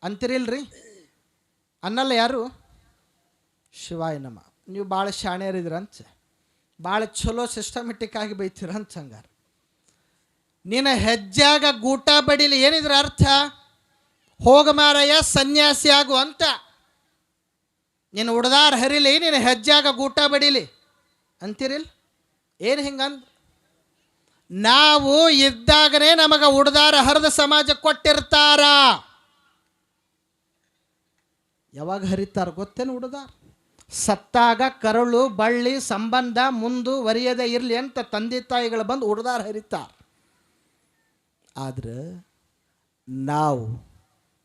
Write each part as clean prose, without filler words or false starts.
ಅಂತಿರಿಲ್ರಿ? ಅನ್ನಲ್ಲ ಯಾರು? ಶಿವಾಯ ನಮ. ನೀವು ಭಾಳ ಶಾಣ್ಯರಿದ್ರಂತ, ಭಾಳ ಚಲೋ ಸಿಸ್ಟಮೆಟಿಕ್ ಆಗಿ ಬೈತೀರಂತ. ಹಂಗಾರ ನಿನ್ನ ಹೆಜ್ಜಾಗ ಗೂಟ ಬಡಿಲಿ ಏನಿದ್ರ ಅರ್ಥ? ಹೋಗ ಮಾರಯ್ಯ ಸನ್ಯಾಸಿ ಆಗು ಅಂತ. ನಿನ್ನ ಉಡ್ದಾರ ಹರಿಲಿ, ನಿನ್ನ ಹೆಜ್ಜಾಗ ಗೂಟ ಬಡಿಲಿ ಅಂತಿರಿಲ್ಲ? ಏನು ಹಿಂಗಂದ? ನಾವು ಇದ್ದಾಗನೇ ನಮಗೆ ಉಡ್ದಾರ ಹರಿದ ಸಮಾಜ ಕೊಟ್ಟಿರ್ತಾರ. ಯಾವಾಗ ಹರಿತಾರ ಗೊತ್ತೇನು? ಉಡ್ದಾರ ಸತ್ತಾಗ ಕರುಳು ಬಳ್ಳಿ ಸಂಬಂಧ ಮುಂದುವರಿಯದೇ ಇರಲಿ ಅಂತ ತಂದೆ ತಾಯಿಗಳು ಬಂದು ಉಡ್ದಾರ ಹರಿತಾರ. ಆದ್ರೆ ನಾವು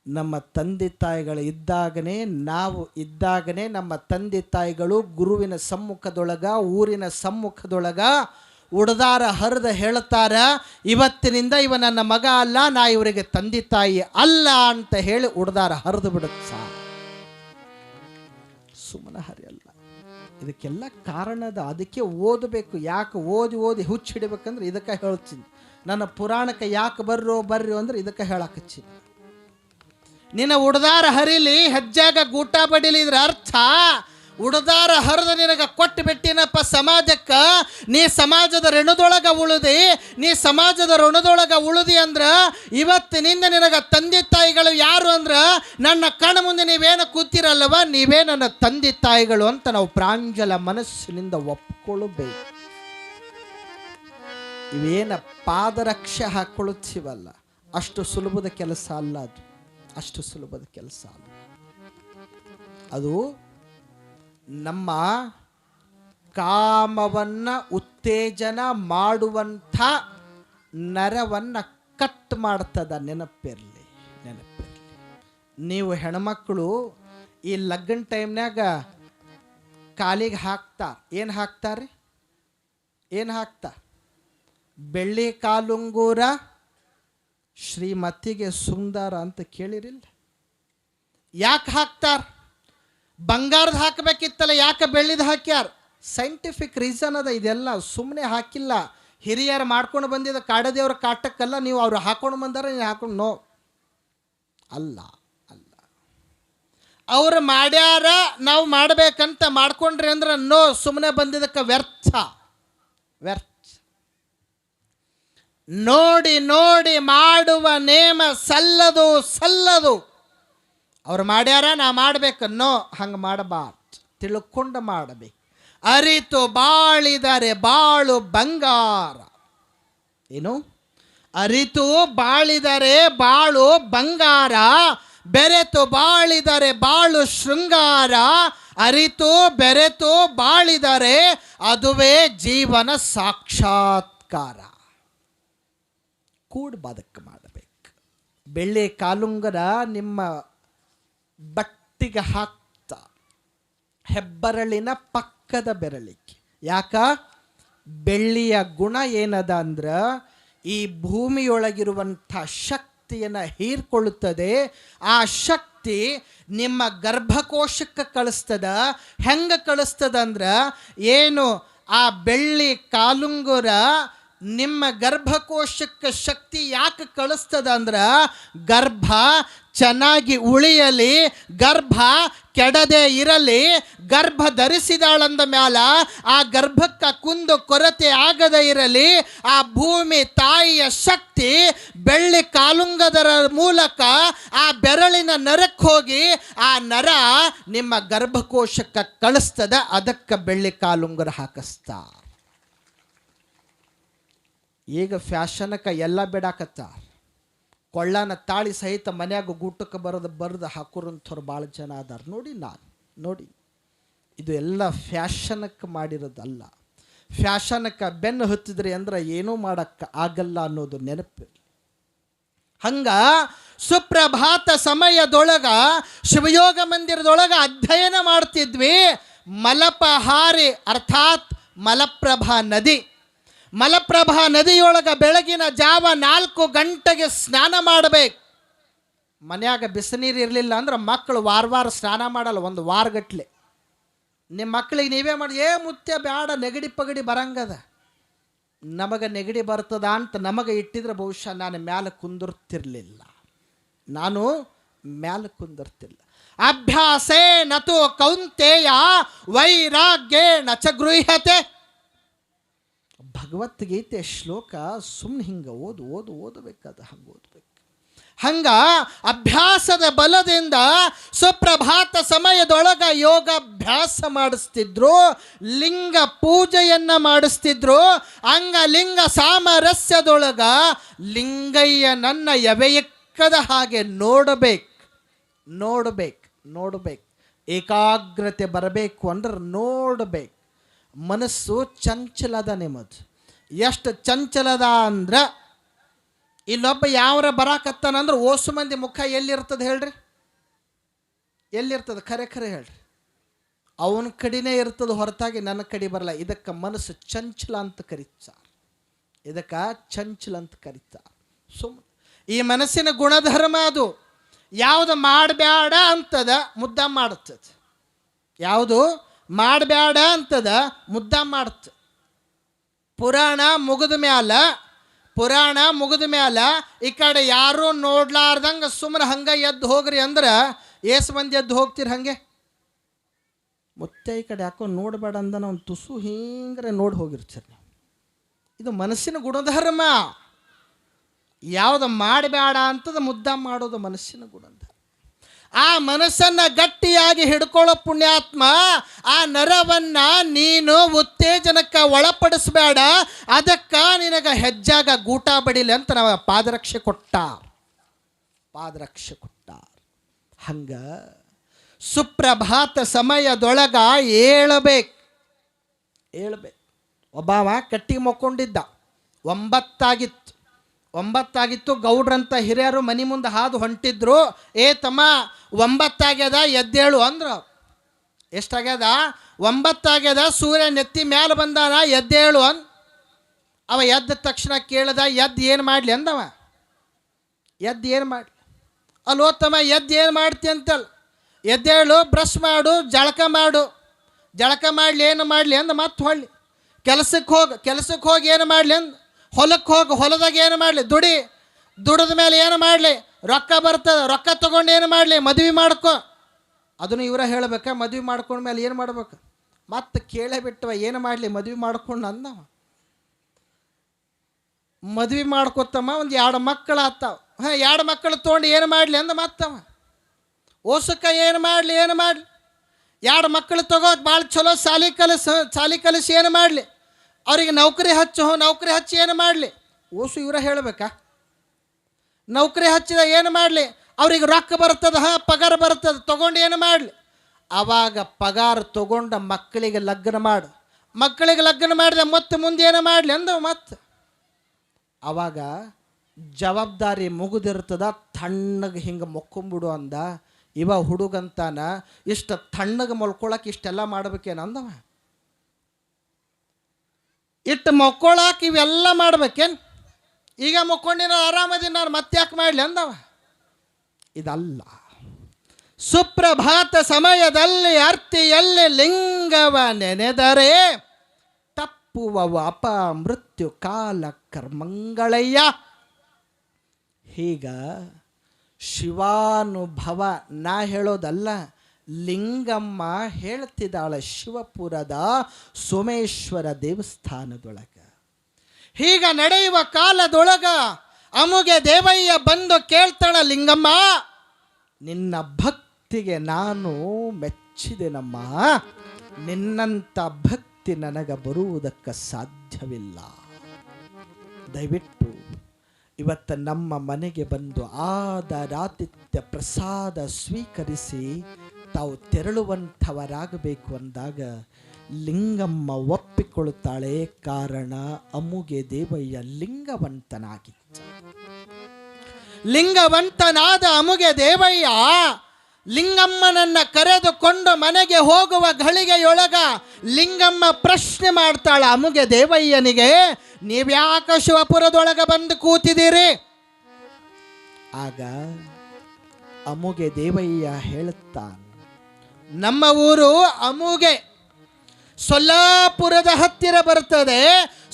ನಮ್ಮ ತಂದೆ ತಾಯಿಗಳು ಇದ್ದಾಗನೇ ನಮ್ಮ ತಂದೆ ತಾಯಿಗಳು ಗುರುವಿನ ಸಮ್ಮುಖದೊಳಗ, ಊರಿನ ಸಮ್ಮುಖದೊಳಗ ಉಡ್ದಾರ ಹರಿದ ಹೇಳ್ತಾರ, ಇವತ್ತಿನಿಂದ ಇವ ನನ್ನ ಮಗ ಅಲ್ಲ, ನಾ ಇವರಿಗೆ ತಂದೆ ತಾಯಿ ಅಲ್ಲ ಅಂತ ಹೇಳಿ ಉಡ್ದಾರ ಹರಿದು ಬಿಡುತ್ತ. ಸುಮ್ಮನೆ ಹರಿಯಲ್ಲ. ಇದಕ್ಕೆಲ್ಲ ಕಾರಣದ. ಅದಕ್ಕೆ ಓದಬೇಕು. ಯಾಕೆ ಓದಿ ಹುಚ್ಚಿಡಬೇಕಂದ್ರೆ ಇದಕ್ಕೆ ಹೇಳ್ತೀನಿ. ನನ್ನ ಪುರಾಣಕ್ಕೆ ಯಾಕೆ ಬರ್ರಿ ಅಂದ್ರೆ ಇದಕ್ಕೆ ಹೇಳಾಕಚ್ಚಿ. ನಿನ್ನ ಉಡ್ದಾರ ಹರಿಲಿ, ಹೆಜ್ಜಾಗ ಗೂಟ ಬಡಿಲಿ, ಇದ್ರ ಅರ್ಥ ಉಡ್ದಾರ ಹರಿದ ನಿನಗೆ ಕೊಟ್ಟು ಬಿಟ್ಟಿನಪ್ಪ ಸಮಾಜಕ್ಕೆ. ನೀ ಸಮಾಜದ ಋಣದೊಳಗ ಉಳಿದಿ ಅಂದ್ರ ಇವತ್ತಿನಿಂದ ನಿನಗ ತಂದೆ ತಾಯಿಗಳು ಯಾರು ಅಂದ್ರ ನನ್ನ ಕಣ್ಣ ಮುಂದೆ ನೀವೇನು ಕೂತಿರಲ್ಲವ, ನೀವೇ ನನ್ನ ತಂದೆ ತಾಯಿಗಳು ಅಂತ ನಾವು ಪ್ರಾಂಜಲ ಮನಸ್ಸಿನಿಂದ ಒಪ್ಕೊಳ್ಬೇಕು. ಇವೇನ ಪಾದರಕ್ಷೆ ಹಾಕೊಳ್ಳುತ್ತೀವಲ್ಲ, ಅಷ್ಟು ಸುಲಭದ ಕೆಲಸ ಅಲ್ಲ. ಅಷ್ಟು ಸುಲಭದ ಕೆಲಸ ಅಲ್ಲ. ಅದು ನಮ್ಮ ಕಾಮವನ್ನ ಉತ್ತೇಜನ ಮಾಡುವಂಥ ನರವನ್ನ ಕಟ್ ಮಾಡ್ತದ. ನೆನಪಿರಲಿ. ನೀವು ಹೆಣ್ಮಕ್ಳು ಈ ಲಗ್ನ ಟೈಮ್ನಾಗ ಕಾಲಿಗೆ ಹಾಕ್ತಾರ. ಏನು ಹಾಕ್ತಾರೆ? ಬೆಳ್ಳಿ ಕಾಲುಂಗೂರ ಶ್ರೀಮತಿಗೆ ಸುಂದರ ಅಂತ ಕೇಳಿರಿಲ್ಲ? ಯಾಕೆ ಹಾಕ್ತಾರ? ಬಂಗಾರದ ಹಾಕಬೇಕಿತ್ತಲ್ಲ, ಯಾಕೆ ಬೆಳ್ಳಿದ ಹಾಕ್ಯಾರ? ಸೈಂಟಿಫಿಕ್ ರೀಸನ್ ಅದ. ಇದೆಲ್ಲ ಸುಮ್ಮನೆ ಹಾಕಿಲ್ಲ. ಹಿರಿಯರು ಮಾಡ್ಕೊಂಡು ಬಂದಿದ್ದ ಕಾಡದೇವ್ರ ಕಾಟಕ್ಕಲ್ಲ. ನೀವು ಅವ್ರು ಹಾಕೊಂಡು ಬಂದಾರ, ನೀವು ಹಾಕೊಂಡು ನೋ ಅಲ್ಲ. ಅವ್ರು ಮಾಡ್ಯಾರ, ನಾವು ಮಾಡ್ಬೇಕಂತ ಮಾಡ್ಕೊಂಡ್ರಿ ಅಂದ್ರೆ ನೋ. ಸುಮ್ಮನೆ ಬಂದಿದ್ದಕ್ಕೆ ವ್ಯರ್ಥ. ನೋಡಿ ಮಾಡುವ ನೇಮ ಸಲ್ಲದು. ಅವ್ರು ಮಾಡ್ಯಾರ, ನಾ ಮಾಡ್ಬೇಕನ್ನೋ ಹಂಗೆ ಮಾಡಬಾರ್ದು. ತಿಳ್ಕೊಂಡು ಮಾಡಬೇಕು. ಅರಿತು ಬಾಳಿದರೆ ಬಾಳು ಬಂಗಾರ. ಏನು? ಅರಿತು ಬಾಳಿದರೆ ಬಾಳು ಬಂಗಾರ, ಬೆರೆತು ಬಾಳಿದರೆ ಬಾಳು ಶೃಂಗಾರ. ಅರಿತು ಬೆರೆತು ಬಾಳಿದರೆ ಅದುವೇ ಜೀವನ ಸಾಕ್ಷಾತ್ಕಾರ. ಕೂಡ್ ಬದುಕು ಮಾಡಬೇಕು. ಬೆಳ್ಳಿ ಕಾಲುಂಗರ ನಿಮ್ಮ ಬಟ್ಟಿಗೆ ಹಾಕ್ತ, ಹೆಬ್ಬರಳಿನ ಪಕ್ಕದ ಬೆರಳಿಗೆ. ಯಾಕ? ಬೆಳ್ಳಿಯ ಗುಣ ಏನದ ಅಂದ್ರೆ ಈ ಭೂಮಿಯೊಳಗಿರುವಂಥ ಶಕ್ತಿಯನ್ನು ಹೀರ್ಕೊಳ್ಳುತ್ತದೆ. ಆ ಶಕ್ತಿ ನಿಮ್ಮ ಗರ್ಭಕೋಶಕ್ಕೆ ಕಳಿಸ್ತದ. ಹೆಂಗೆ ಕಳಿಸ್ತದ ಅಂದ್ರೆ ಏನು? ಆ ಬೆಳ್ಳಿ ಕಾಲುಂಗುರ ನಿಮ್ಮ ಗರ್ಭಕೋಶಕ್ಕೆ ಶಕ್ತಿ ಯಾಕೆ ಕಳಿಸ್ತದ ಅಂದ್ರೆ ಗರ್ಭ ಚೆನ್ನಾಗಿ ಉಳಿಯಲಿ, ಗರ್ಭ ಕೆಡದೆ ಇರಲಿ. ಗರ್ಭ ಧರಿಸಿದಾಳಂದ ಮ್ಯಾಲ ಆ ಗರ್ಭಕ್ಕೆ ಕುಂದು ಕೊರತೆ ಆಗದೆ ಇರಲಿ. ಆ ಭೂಮಿ ತಾಯಿಯ ಶಕ್ತಿ ಬೆಳ್ಳಿ ಕಾಲುಂಗದರ ಮೂಲಕ ಆ ಬೆರಳಿನ ನರಕ್ಕೆ ಹೋಗಿ ಆ ನರ ನಿಮ್ಮ ಗರ್ಭಕೋಶಕ್ಕೆ ಕಳಿಸ್ತದ. ಅದಕ್ಕೆ ಬೆಳ್ಳಿ ಕಾಲುಂಗರ ಹಾಕಿಸ್ತಾರ. ಈಗ ಫ್ಯಾಷನ್ಕ ಎಲ್ಲ ಬಿಡಾಕತ್ತಾರ. ಕೊಳ್ಳನ ತಾಳಿ ಸಹಿತ ಮನ್ಯಾಗ ಗೂಟಕ್ಕೆ ಬರೆದು ಹಾಕೋರಂಥವ್ರು ಭಾಳ ಜನ ಅದಾರ. ನೋಡಿ ಇದು ಎಲ್ಲ ಫ್ಯಾಷನ್ಕ್ಕೆ ಮಾಡಿರೋದಲ್ಲ. ಫ್ಯಾಷನ್ಕ್ಕೆ ಬೆನ್ನು ಹತ್ತಿದ್ರಿ ಅಂದ್ರೆ ಏನೂ ಮಾಡೋಕ್ಕೆ ಆಗಲ್ಲ ಅನ್ನೋದು ನೆನಪಿರಲಿ. ಹಂಗ ಸುಪ್ರಭಾತ ಸಮಯದೊಳಗ ಶಿವಯೋಗ ಮಂದಿರದೊಳಗ ಅಧ್ಯಯನ ಮಾಡ್ತಿದ್ವಿ. ಮಲಪಹಾರಿ ಅರ್ಥಾತ್ ಮಲಪ್ರಭಾ ನದಿ. ಮಲಪ್ರಭಾ ನದಿಯೊಳಗ ಬೆಳಗಿನ ಜಾವ 4 ಗಂಟೆಗೆ ಸ್ನಾನ ಮಾಡಬೇಕು. ಮನ್ಯಾಗ ಬಿಸಿನೀರು ಇರಲಿಲ್ಲ ಅಂದ್ರೆ ಮಕ್ಕಳು ವಾರ ಸ್ನಾನ ಮಾಡಲ್ಲ, ಒಂದು ವಾರಗಟ್ಲೆ. ನಿಮ್ಮ ಮಕ್ಕಳಿಗೆ ನೀವೇ ಮಾಡಿ, ಮುತ್ಯ ಬೇಡ, ನೆಗಡಿ ಪಗಡಿ ಬರಂಗದ. ನಮಗೆ ನೆಗಡಿ ಬರ್ತದ ಅಂತ ನಮಗೆ ಇಟ್ಟಿದ್ರೆ ಬಹುಶಃ ನಾನು ಮ್ಯಾಲೆ ಕುಂದಿರ್ತಿರ್ಲಿಲ್ಲ. ನಾನು ಮ್ಯಾಲ ಕುಂದರ್ತಿಲ್ಲ. ಅಭ್ಯಾಸೇ ನತು ಕೌಂತೆಯ ವೈರಾಗ್ಯೇಣ ಚ ಗೃಹ್ಯತೆ. ಭಗವದ್ಗೀತೆ ಶ್ಲೋಕ ಸುಮ್ಮನೆ ಹಿಂಗೆ ಓದಬೇಕಾದ ಹಂಗೆ ಓದಬೇಕು. ಹಂಗ ಅಭ್ಯಾಸದ ಬಲದಿಂದ ಸುಪ್ರಭಾತ ಸಮಯದೊಳಗ ಯೋಗಾಭ್ಯಾಸ ಮಾಡಿಸ್ತಿದ್ರು, ಲಿಂಗ ಪೂಜೆಯನ್ನ ಮಾಡಿಸ್ತಿದ್ರು. ಹಂಗ ಲಿಂಗ ಸಾಮರಸ್ಯದೊಳಗ ಲಿಂಗಯ್ಯ ನನ್ನ ಯವೆಯಕ್ಕದ ಹಾಗೆ ನೋಡಬೇಕು. ಏಕಾಗ್ರತೆ ಬರಬೇಕು ಅಂದ್ರೆ ನೋಡಬೇಕು. ಮನಸ್ಸು ಚಂಚಲದ ನಿಮ್ಮದು. ಎಷ್ಟು ಚಂಚಲದ ಅಂದ್ರೆ ಇಲ್ಲೊಬ್ಬ ಯಾವರ ಬರಾಕತ್ತಾನಂದ್ರೆ ಓಸು ಮಂದಿ ಮುಖ ಎಲ್ಲಿರ್ತದೆ ಹೇಳ್ರಿ? ಎಲ್ಲಿರ್ತದೆ? ಖರೆ ಹೇಳ್ರಿ. ಅವನ ಕಡೆನೇ ಇರ್ತದೆ ಹೊರತಾಗಿ ನನ್ನ ಕಡೆ ಬರಲ್ಲ. ಇದಕ್ಕೆ ಮನಸ್ಸು ಚಂಚಲ ಅಂತ ಕರೀತಾರೆ. ಸುಮ್ಮನೆ ಈ ಮನಸ್ಸಿನ ಗುಣಧರ್ಮ ಅದು. ಯಾವುದು ಮಾಡಬೇಡ ಅಂತದ ಮುದ್ದ ಮಾಡುತ್ತದೆ, ಯಾವುದು ಮಾಡಬೇಡ ಅಂತದ ಮುದ್ದ ಮಾಡುತ್ತೆ. ಪುರಾಣ ಮುಗಿದ ಮ್ಯಾಲ ಈ ಕಡೆ ಯಾರೂ ನೋಡ್ಲಾರ್ದಂಗೆ ಸುಮ್ಮನೆ ಹಂಗೆ ಎದ್ದು ಹೋಗ್ರಿ ಅಂದ್ರೆ ಏಸು ಮಂದಿ ಎದ್ದು ಹೋಗ್ತೀರಿ? ಹಂಗೆ ಮತ್ತೆ ಈ ಕಡೆ ಯಾಕೋ ನೋಡಬೇಡ ಅಂದ ನಾವು ತುಸು ಹಿಂಗ್ರೆ ನೋಡಿ ಹೋಗಿರ್ತೀರಿ ನೀವು. ಇದು ಮನಸ್ಸಿನ ಗುಣಧರ್ಮ. ಯಾವುದು ಮಾಡಬೇಡ ಅಂತದ ಮುದ್ದ ಮಾಡೋದು ಮನಸ್ಸಿನ ಗುಣಧರ್ಮ. ಆ ಮನಸ್ಸನ್ನು ಗಟ್ಟಿಯಾಗಿ ಹಿಡ್ಕೊಳ್ಳೋ ಪುಣ್ಯಾತ್ಮ, ಆ ನರವನ್ನ ನೀನು ಉತ್ತೇಜನಕ್ಕೆ ಒಳಪಡಿಸಬೇಡ, ಅದಕ್ಕೆ ನಿನಗೆ ಹೆಜ್ಜಾಗ ಗೂಟ ಬಡಿಲಿ ಅಂತ ನಾವು ಪಾದರಕ್ಷೆ ಕೊಟ್ಟಾರ. ಹಂಗ ಸುಪ್ರಭಾತ ಸಮಯದೊಳಗ ಏಳಬೇಕು. ಒಬ್ಬವ ಕಟ್ಟಿಗೆ ಮಕ್ಕೊಂಡಿದ್ದ. 9 ಗೌಡ್ರಂತ ಹಿರಿಯರು ಮನೆ ಮುಂದೆ ಹಾದು ಹೊಂಟಿದ್ರು. ಏ ತಮ್ಮ 9 ಆಗ್ಯದ ಎದ್ದೇಳು ಅಂದ್ರು. ಎಷ್ಟಾಗ್ಯದ? 9 ಆಗ್ಯದ. ಸೂರ್ಯ ನೆತ್ತಿ ಮ್ಯಾಲ ಬಂದಾನ, ಎದ್ದೇಳು ಅಂದ್. ಅವ ಎದ್ದ ತಕ್ಷಣ ಕೇಳ್ದ, ಎದ್ದು ಏನು ಮಾಡಲಿ ಅಂದವ. ಎದ್ದು ಏನು ಮಾಡಲಿ? ಅಲ್ಲೋ ತಮ್ಮ, ಎದ್ದು ಏನು ಮಾಡ್ತಿ ಅಂತಲ್ಲ. ಎದ್ದೇಳು, ಬ್ರಷ್ ಮಾಡು, ಜಳಕ ಮಾಡಲಿ, ಏನು ಮಾಡಲಿ ಅಂದ. ಮತ್ತೆ ಹೊಳ್ಳಿ ಕೆಲಸಕ್ಕೆ ಹೋಗಿ ಏನು ಮಾಡಲಿ ಅಂದ. ಹೊಲಕ್ಕೆ ಹೋಗಿ, ಹೊಲದಾಗ ಏನು ಮಾಡಲಿ? ದುಡಿದ ಮೇಲೆ ಏನು ಮಾಡಲಿ? ರೊಕ್ಕ ಬರ್ತದೆ, ರೊಕ್ಕ ತೊಗೊಂಡು ಏನು ಮಾಡಲಿ? ಮದುವೆ ಮಾಡ್ಕೊ. ಅದನ್ನು ಇವರ ಹೇಳಬೇಕಾ? ಮದುವೆ ಮಾಡ್ಕೊಂಡ್ಮೇಲೆ ಏನು ಮಾಡ್ಬೇಕು? ಮತ್ತೆ ಕೇಳೇ ಬಿಟ್ಟವ, ಏನು ಮಾಡಲಿ ಮದುವೆ ಮಾಡ್ಕೊಂಡು ಅಂದವ. ಮದುವೆ ಮಾಡ್ಕೊತಮ್ಮ, ಒಂದು 2 ಮಕ್ಕಳು ಆತಾವ. 2 ಮಕ್ಕಳು ತೊಗೊಂಡು ಏನು ಮಾಡಲಿ ಅಂದ. ಮತ್ತವ ಓಸಕ್ಕ ಏನು ಮಾಡಲಿ? 2 ಮಕ್ಕಳು ತಗೋದು ಭಾಳ ಚಲೋ, ಸಾಲಿ ಕಲಿಸಿ ಏನು ಮಾಡಲಿ? ಅವ್ರಿಗೆ ನೌಕರಿ ಹಚ್ಚಿ ಏನು ಮಾಡಲಿ? ಓಸು ಇವರ ಹೇಳಬೇಕಾ? ನೌಕರಿ ಹಚ್ಚಿದ ಏನು ಮಾಡಲಿ? ಅವ್ರಿಗೆ ರೊಕ್ಕ ಬರ್ತದ, ಪಗಾರ ಬರ್ತದೆ, ತೊಗೊಂಡು ಏನು ಮಾಡಲಿ? ಆವಾಗ ಪಗಾರ ತೊಗೊಂಡ ಮಕ್ಕಳಿಗೆ ಲಗ್ನ ಮಾಡಿದೆ, ಮತ್ತೆ ಮುಂದೆ ಏನು ಮಾಡಲಿ ಅಂದವ. ಮತ್ತೆ ಆವಾಗ ಜವಾಬ್ದಾರಿ ಮುಗಿದಿರ್ತದ. ತಣ್ಣಗೆ ಹಿಂಗೆ ಮೊಕ್ಕೊಂಬಿಡು ಅಂದ. ಇವ ಹುಡುಗಂತಾನ ಇಷ್ಟು ತಣ್ಣಗೆ ಮಲ್ಕೊಳಕ್ಕೆ ಇಷ್ಟೆಲ್ಲ ಮಾಡ್ಬೇಕೇನು ಅಂದವ. ಇಟ್ಟು ಮಕ್ಕೊಳಕ್ಕೆ ಇವೆಲ್ಲ ಮಾಡ್ಬೇಕೇನು? ಈಗ ಮಕ್ಕೊಂಡಿನ ಆರಾಮದಿನ, ನಾನು ಮತ್ತೆ ಯಾಕೆ ಮಾಡಲಿ ಅಂದವ. ಇದಲ್ಲ. ಸುಪ್ರಭಾತ ಸಮಯದಲ್ಲಿ ಅರ್ತಿಯಲ್ಲಿ ಲಿಂಗವ ನೆನೆದರೆ ತಪ್ಪುವವು ಅಪ ಮೃತ್ಯು ಕಾಲ ಕರ್ಮಂಗಳಯ್ಯ. ಹೀಗ ಶಿವಾನುಭವ ನಾ ಹೇಳೋದಲ್ಲ, ಲಿಂಗಮ್ಮ ಹೇಳ್ತಿದ್ದಾಳೆ ಶಿವಪುರದ ಸೋಮೇಶ್ವರ ದೇವಸ್ಥಾನದೊಳಗ. ಹೀಗ ನಡೆಯುವ ಕಾಲದೊಳಗ ಅಮುಗೆ ದೇವಯ್ಯ ಬಂದು ಕೇಳ್ತಾಳ, ಲಿಂಗಮ್ಮ ನಿನ್ನ ಭಕ್ತಿಗೆ ನಾನು ಮೆಚ್ಚಿದೆನಮ್ಮ, ನಿನ್ನಂಥ ಭಕ್ತಿ ನನಗೆ ಬರುವುದಕ್ಕೆ ಸಾಧ್ಯವಿಲ್ಲ. ದಯವಿಟ್ಟು ಇವತ್ತು ನಮ್ಮ ಮನೆಗೆ ಬಂದು ಆದರಾತಿಥ್ಯ ಪ್ರಸಾದ ಸ್ವೀಕರಿಸಿ ತಾವು ತೆರಳುವಂಥವರಾಗಬೇಕು ಅಂದಾಗ ಲಿಂಗಮ್ಮ ಒಪ್ಪಿಕೊಳ್ಳುತ್ತಾಳೆ. ಕಾರಣ ಅಮುಗೆ ದೇವಯ್ಯ ಲಿಂಗವಂತನಾದ ಅಮುಗೆ ದೇವಯ್ಯ ಲಿಂಗಮ್ಮನನ್ನ ಕರೆದುಕೊಂಡು ಮನೆಗೆ ಹೋಗುವ ಘಳಿಗೆಯೊಳಗ ಲಿಂಗಮ್ಮ ಪ್ರಶ್ನೆ ಮಾಡ್ತಾಳ ಅಮುಗೆ ದೇವಯ್ಯನಿಗೆ, ನೀವ್ಯಾಕ ಶಿವಪುರದೊಳಗ ಬಂದು ಕೂತಿದ್ದೀರಿ? ಆಗ ಅಮುಗೆ ದೇವಯ್ಯ ಹೇಳುತ್ತಾನೆ, ನಮ್ಮ ಊರು ಅಮುಗೆ ಸೊಲ್ಲಾಪುರದ ಹತ್ತಿರ ಬರ್ತದೆ.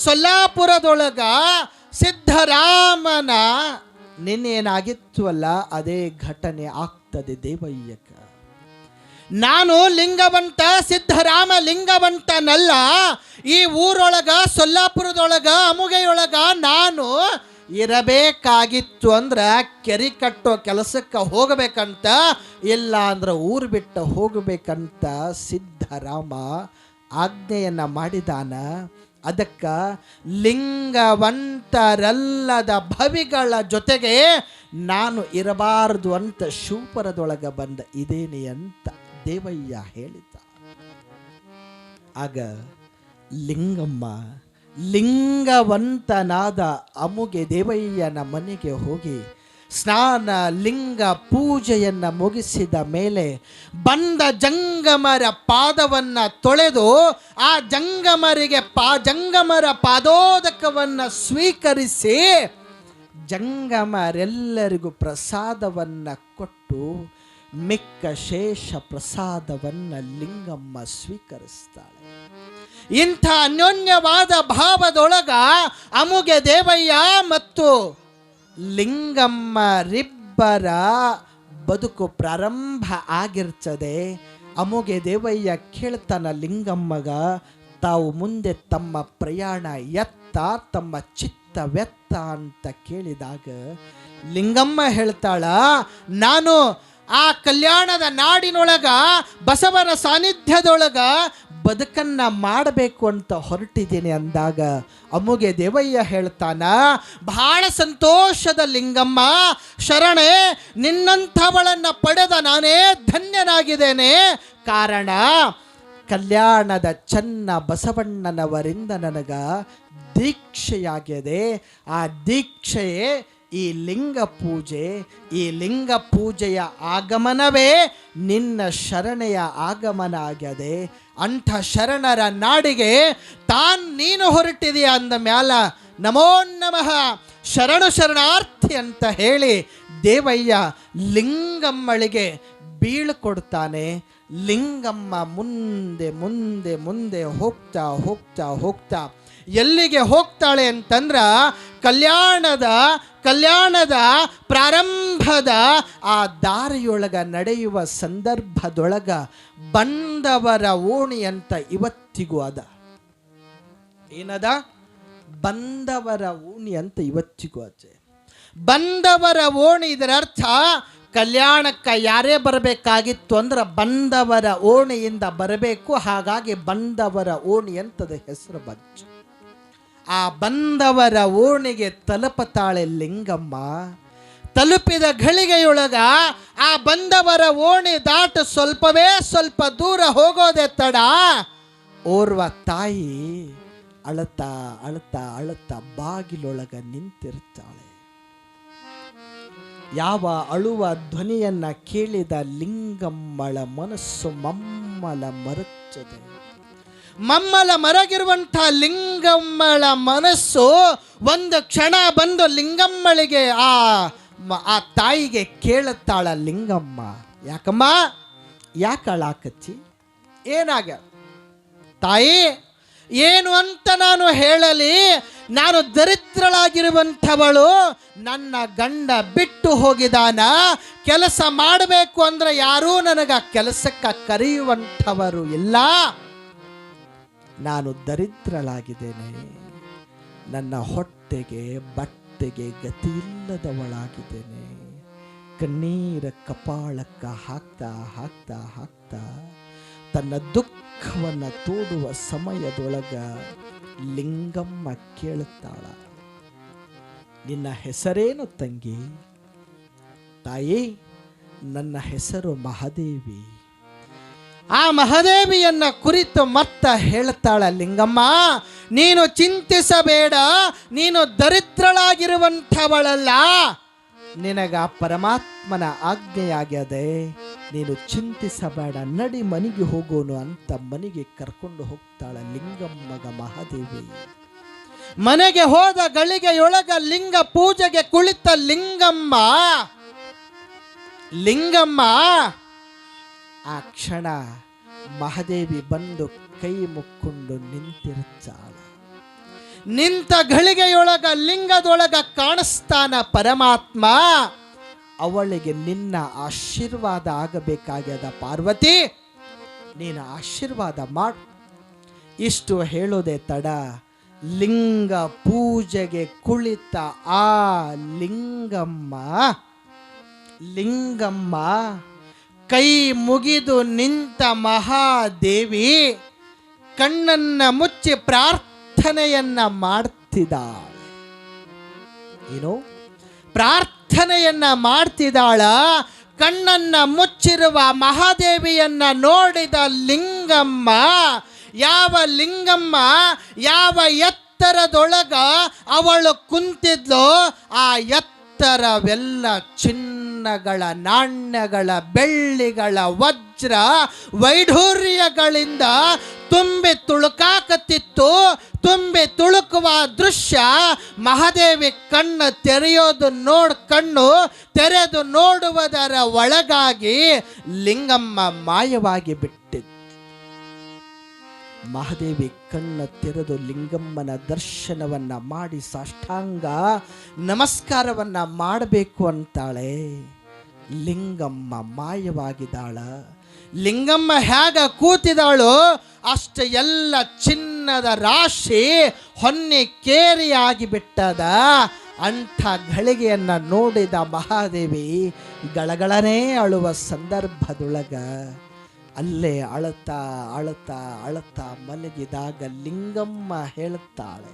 ಸೊಲ್ಲಾಪುರದೊಳಗ ಸಿದ್ಧರಾಮನ ನಿನ್ನೇನಾಗಿತ್ತು ಅಲ್ಲ, ಅದೇ ಘಟನೆ ಆಗ್ತಾ ಹೇಳುತ್ತದೆ ದೇವಯ್ಯಕ. ನಾನು ಲಿಂಗವಂತ ಸಿದ್ಧರಾಮ ಲಿಂಗವಂತನಲ್ಲ. ಈ ಊರೊಳಗ ಸೊಲ್ಲಾಪುರದೊಳಗ ಅಮುಗೆಯೊಳಗ ನಾನು ಇರಬೇಕಾಗಿತ್ತು ಅಂದ್ರೆ ಕೆರೆ ಕಟ್ಟೋ ಕೆಲಸಕ್ಕೆ ಹೋಗಬೇಕಂತ, ಇಲ್ಲ ಅಂದ್ರೆ ಊರು ಬಿಟ್ಟು ಹೋಗಬೇಕಂತ ಸಿದ್ಧರಾಮ ಆಜ್ಞೆಯನ್ನು ಮಾಡಿದಾನ. ಅದಕ್ಕೆ ಲಿಂಗವಂತರಲ್ಲದ ಭವಿಗಳ ಜೊತೆಗೆ ನಾನು ಇರಬಾರದು ಅಂತ ಶಿವಪುರದೊಳಗೆ ಬಂದ ಇದೇನೆ ಅಂತ ದೇವಯ್ಯ ಹೇಳಿದ. ಆಗ ಲಿಂಗಮ್ಮ ಲಿಂಗವಂತನಾದ ಅಮುಗೆ ದೇವಯ್ಯನ ಮನೆಗೆ ಹೋಗಿ ಸ್ನಾನ ಲಿಂಗ ಪೂಜೆಯನ್ನು ಮುಗಿಸಿದ ಮೇಲೆ ಬಂದ ಜಂಗಮರ ಪಾದವನ್ನು ತೊಳೆದು ಆ ಜಂಗಮರ ಪಾದೋದಕವನ್ನು ಸ್ವೀಕರಿಸಿ ಜಂಗಮರೆಲ್ಲರಿಗೂ ಪ್ರಸಾದವನ್ನು ಕೊಟ್ಟು ಮಿಕ್ಕ ಶೇಷ ಪ್ರಸಾದವನ್ನು ಲಿಂಗಮ್ಮ ಸ್ವೀಕರಿಸ್ತಾಳೆ. ಇಂಥ ಅನ್ಯೋನ್ಯವಾದ ಭಾವದೊಳಗ ಅಮುಗೆ ದೇವಯ್ಯ ಮತ್ತು ಲಿಂಗಮ್ಮರಿಬ್ಬರ ಬದುಕು ಪ್ರಾರಂಭ ಆಗಿರ್ತದೆ. ಅಮುಗೆ ದೇವಯ್ಯ ಕೇಳ್ತಾನ ಲಿಂಗಮ್ಮಗ, ತಾವು ಮುಂದೆ ತಮ್ಮ ಪ್ರಯಾಣ ಎತ್ತ, ತಮ್ಮ ಚಿತ್ತವೆತ್ತ ಅಂತ ಕೇಳಿದಾಗ ಲಿಂಗಮ್ಮ ಹೇಳ್ತಾಳ, ನಾನು ಆ ಕಲ್ಯಾಣದ ನಾಡಿನೊಳಗ ಬಸವನ ಸಾನ್ನಿಧ್ಯದೊಳಗ ಬದುಕನ್ನ ಮಾಡಬೇಕು ಅಂತ ಹೊರಟಿದ್ದೀನಿ ಅಂದಾಗ ಅಮುಗೆ ದೇವಯ್ಯ ಹೇಳ್ತಾನ, ಬಹಳ ಸಂತೋಷದ ಲಿಂಗಮ್ಮ, ಶರಣೆ, ನಿನ್ನಂಥವಳನ್ನು ಪಡೆದ ನಾನೇ ಧನ್ಯನಾಗಿದ್ದೇನೆ. ಕಾರಣ ಕಲ್ಯಾಣದ ಚನ್ನ ಬಸವಣ್ಣನವರಿಂದ ನನಗ ದೀಕ್ಷೆಯಾಗಿದೆ. ಆ ದೀಕ್ಷೆಯೇ ಈ ಲಿಂಗ ಪೂಜೆ. ಈ ಲಿಂಗ ಪೂಜೆಯ ಆಗಮನವೇ ನಿನ್ನ ಶರಣೆಯ ಆಗಮನ ಆಗ್ಯದೆ. ಅಂಥ ಶರಣರ ನಾಡಿಗೆ ನೀನು ಹೊರಟಿದೆಯಾ ಅಂದ ಮ್ಯಾಲ ನಮೋ ನಮಃ ಶರಣಾರ್ಥಿ ಅಂತ ಹೇಳಿ ದೇವಯ್ಯ ಲಿಂಗಮ್ಮಳಿಗೆ ಬೀಳ್ಕೊಡ್ತಾನೆ. ಲಿಂಗಮ್ಮ ಮುಂದೆ ಮುಂದೆ ಮುಂದೆ ಹೋಗ್ತಾ ಹೋಗ್ತಾ ಹೋಗ್ತಾ ಎಲ್ಲಿಗೆ ಹೋಗ್ತಾಳೆ ಅಂತಂದ್ರ ಕಲ್ಯಾಣದ ಪ್ರಾರಂಭದ ಆ ದಾರಿಯೊಳಗ ನಡೆಯುವ ಸಂದರ್ಭದೊಳಗ ಬಂದವರ ಓಣಿ ಅಂತ ಇವತ್ತಿಗೂ ಅದ. ಏನದ? ಬಂದವರ ಓಣಿ ಅಂತ ಇವತ್ತಿಗೂ ಅದೇ. ಬಂದವರ ಓಣಿ, ಇದರ ಅರ್ಥ ಕಲ್ಯಾಣಕ್ಕೆ ಯಾರೇ ಬರಬೇಕಾಗಿತ್ತು ಅಂದ್ರೆ ಬಂದವರ ಓಣಿಯಿಂದ ಬರಬೇಕು. ಹಾಗಾಗಿ ಬಂದವರ ಓಣಿ ಅಂತದ ಹೆಸರು ಬಂತು. ಆ ಬಂದವರ ಓಣಿಗೆ ತಲುಪತಾಳೆ ಲಿಂಗಮ್ಮ. ತಲುಪಿದ ಘಳಿಗೆಯೊಳಗ ಆ ಬಂದವರ ಓಣಿ ದಾಟು ಸ್ವಲ್ಪ ದೂರ ಹೋಗೋದೆ ತಡ. ಓರ್ವ ತಾಯಿ ಅಳತಾ ಅಳತಾ ಅಳತಾ ಬಾಗಿಲೊಳಗ ನಿಂತಿರ್ತಾಳೆ. ಯಾವ ಅಳುವ ಧ್ವನಿಯನ್ನ ಕೇಳಿದ ಲಿಂಗಮ್ಮಳ ಮನಸ್ಸು ಮಮ್ಮಲ ಮರಚದೆ. ಮಮ್ಮಲ ಮರಗಿರುವಂಥ ಲಿಂಗಮ್ಮಳ ಮನಸ್ಸು ಒಂದು ಕ್ಷಣ ಬಂದು ಲಿಂಗಮ್ಮಳಿಗೆ ಆ ತಾಯಿಗೆ ಕೇಳುತ್ತಾಳ, ಲಿಂಗಮ್ಮ ಯಾಕಮ್ಮ, ಯಾಕೆ ಅಳಾಕಚ್ಚಿ, ಏನಾಗ ತಾಯಿ, ಏನು ಅಂತ ನಾನು ಹೇಳಲಿ? ನಾನು ದರಿದ್ರಳಾಗಿರುವಂಥವಳು, ನನ್ನ ಗಂಡ ಬಿಟ್ಟು ಹೋಗಿದಾನ. ಕೆಲಸ ಮಾಡಬೇಕು ಅಂದ್ರೆ ಯಾರೂ ನನಗ ಕೆಲಸಕ್ಕೆ ಕರೆಯುವಂಥವರು ಇಲ್ಲ. ನಾನು ದರಿದ್ರಳಾಗಿದ್ದೇನೆ. ನನ್ನ ಹೊಟ್ಟೆಗೆ ಬಟ್ಟೆಗೆ ಗತಿಯಿಲ್ಲದವಳಾಗಿದ್ದೇನೆ. ಕಣ್ಣೀರ ಕಪಾಳಕ್ಕ ಹಾಕ್ತಾ ಹಾಕ್ತಾ ಹಾಕ್ತಾ ತನ್ನ ದುಃಖವನ್ನು ತೋಡುವ ಸಮಯದೊಳಗ ಲಿಂಗಮ್ಮ ಕೇಳುತ್ತಾಳ, ನಿನ್ನ ಹೆಸರೇನು ತಂಗಿ? ತಾಯಿ, ನನ್ನ ಹೆಸರು ಮಹಾದೇವಿ. ಆ ಮಹಾದೇವಿಯನ್ನ ಕುರಿತು ಮತ್ತ ಹೇಳ್ತಾಳ ಲಿಂಗಮ್ಮ, ನೀನು ಚಿಂತಿಸಬೇಡ, ನೀನು ದರಿದ್ರಳಾಗಿರುವಂಥವಳಲ್ಲ. ನಿನಗ ಪರಮಾತ್ಮನ ಆಜ್ಞೆಯಾಗ್ಯದೆ, ನೀನು ಚಿಂತಿಸಬೇಡ, ನಡಿ ಮನೆಗೆ ಹೋಗೋನು ಅಂತ ಮನೆಗೆ ಕರ್ಕೊಂಡು ಹೋಗ್ತಾಳ ಲಿಂಗಮ್ಮಗ ಮಹಾದೇವಿ. ಮನೆಗೆ ಹೋದ ಗಳಿಗೆಯೊಳಗ ಲಿಂಗ ಪೂಜೆಗೆ ಕುಳಿತ ಲಿಂಗಮ್ಮ ಆ ಕ್ಷಣ ಮಹಾದೇವಿ ಬಂದು ಕೈ ಮುಕ್ಕೊಂಡು ನಿಂತಿರ್ತಾಳ. ನಿಂತ ಗಳಿಗೆಯೊಳಗ ಲಿಂಗದೊಳಗ ಕಾಣಿಸ್ತಾನ ಪರಮಾತ್ಮ. ಅವಳಿಗೆ ನಿನ್ನ ಆಶೀರ್ವಾದ ಆಗಬೇಕಾಗ್ಯದ ಪಾರ್ವತಿ, ನೀನು ಆಶೀರ್ವಾದ ಮಾಡು. ಇಷ್ಟು ಹೇಳೋದೇ ತಡ, ಲಿಂಗ ಪೂಜೆಗೆ ಕುಳಿತ ಆ ಲಿಂಗಮ್ಮ ಕೈ ಮುಗಿದು ನಿಂತ ಮಹಾದೇವಿ ಕಣ್ಣನ್ನ ಮುಚ್ಚಿ ಪ್ರಾರ್ಥನೆಯನ್ನ ಮಾಡ್ತಿದ್ದಾಳೆ. ಏನು ಪ್ರಾರ್ಥನೆಯನ್ನ ಮಾಡ್ತಿದ್ದಾಳ? ಕಣ್ಣನ್ನ ಮುಚ್ಚಿರುವ ಮಹಾದೇವಿಯನ್ನ ನೋಡಿದ ಲಿಂಗಮ್ಮ, ಯಾವ ಲಿಂಗಮ್ಮ ಯಾವ ಎತ್ತರದೊಳಗ ಅವಳು ಕುಂತಿದ್ಲೋ ಆ ಎತ್ತರವೆಲ್ಲ ಚಿನ್ನಗಳ, ನಾಣ್ಯಗಳ, ಬೆಳ್ಳಿಗಳ, ವಜ್ರ ವೈಢೂರ್ಯಗಳಿಂದ ತುಂಬಿ ತುಳುಕಾಕತ್ತಿತ್ತು. ತುಂಬಿ ತುಳುಕುವ ದೃಶ್ಯ ಮಹಾದೇವಿ ಕಣ್ಣು ಕಣ್ಣು ತೆರೆದು ನೋಡುವುದರ ಒಳಗಾಗಿ ಲಿಂಗಮ್ಮ ಮಾಯವಾಗಿ ಬಿಟ್ಟಿದ್ದು. ಮಹಾದೇವಿ ಕಣ್ಣು ತೆರೆದು ಲಿಂಗಮ್ಮನ ದರ್ಶನವನ್ನ ಮಾಡಿ ಸಾಷ್ಟಾಂಗ ನಮಸ್ಕಾರವನ್ನ ಮಾಡಬೇಕು ಅಂತಾಳೆ. ಲಿಂಗಮ್ಮ ಮಾಯವಾಗಿದ್ದಾಳ. ಲಿಂಗಮ್ಮ ಹೇಗ ಕೂತಿದಾಳು ಅಷ್ಟು ಎಲ್ಲ ಚಿನ್ನದ ರಾಶಿ ಹೊನ್ನೆ ಕೇರಿಯಾಗಿ ಬಿಟ್ಟದ. ಅಂಥ ಘಳಿಗೆಯನ್ನ ನೋಡಿದ ಮಹಾದೇವಿ ಗಳಗಳನೇ ಅಳುವ ಸಂದರ್ಭದೊಳಗ ಅಲ್ಲೇ ಅಳತಾ ಅಳತಾ ಅಳತಾ ಮಲಗಿದಾಗ ಲಿಂಗಮ್ಮ ಹೇಳುತ್ತಾಳೆ.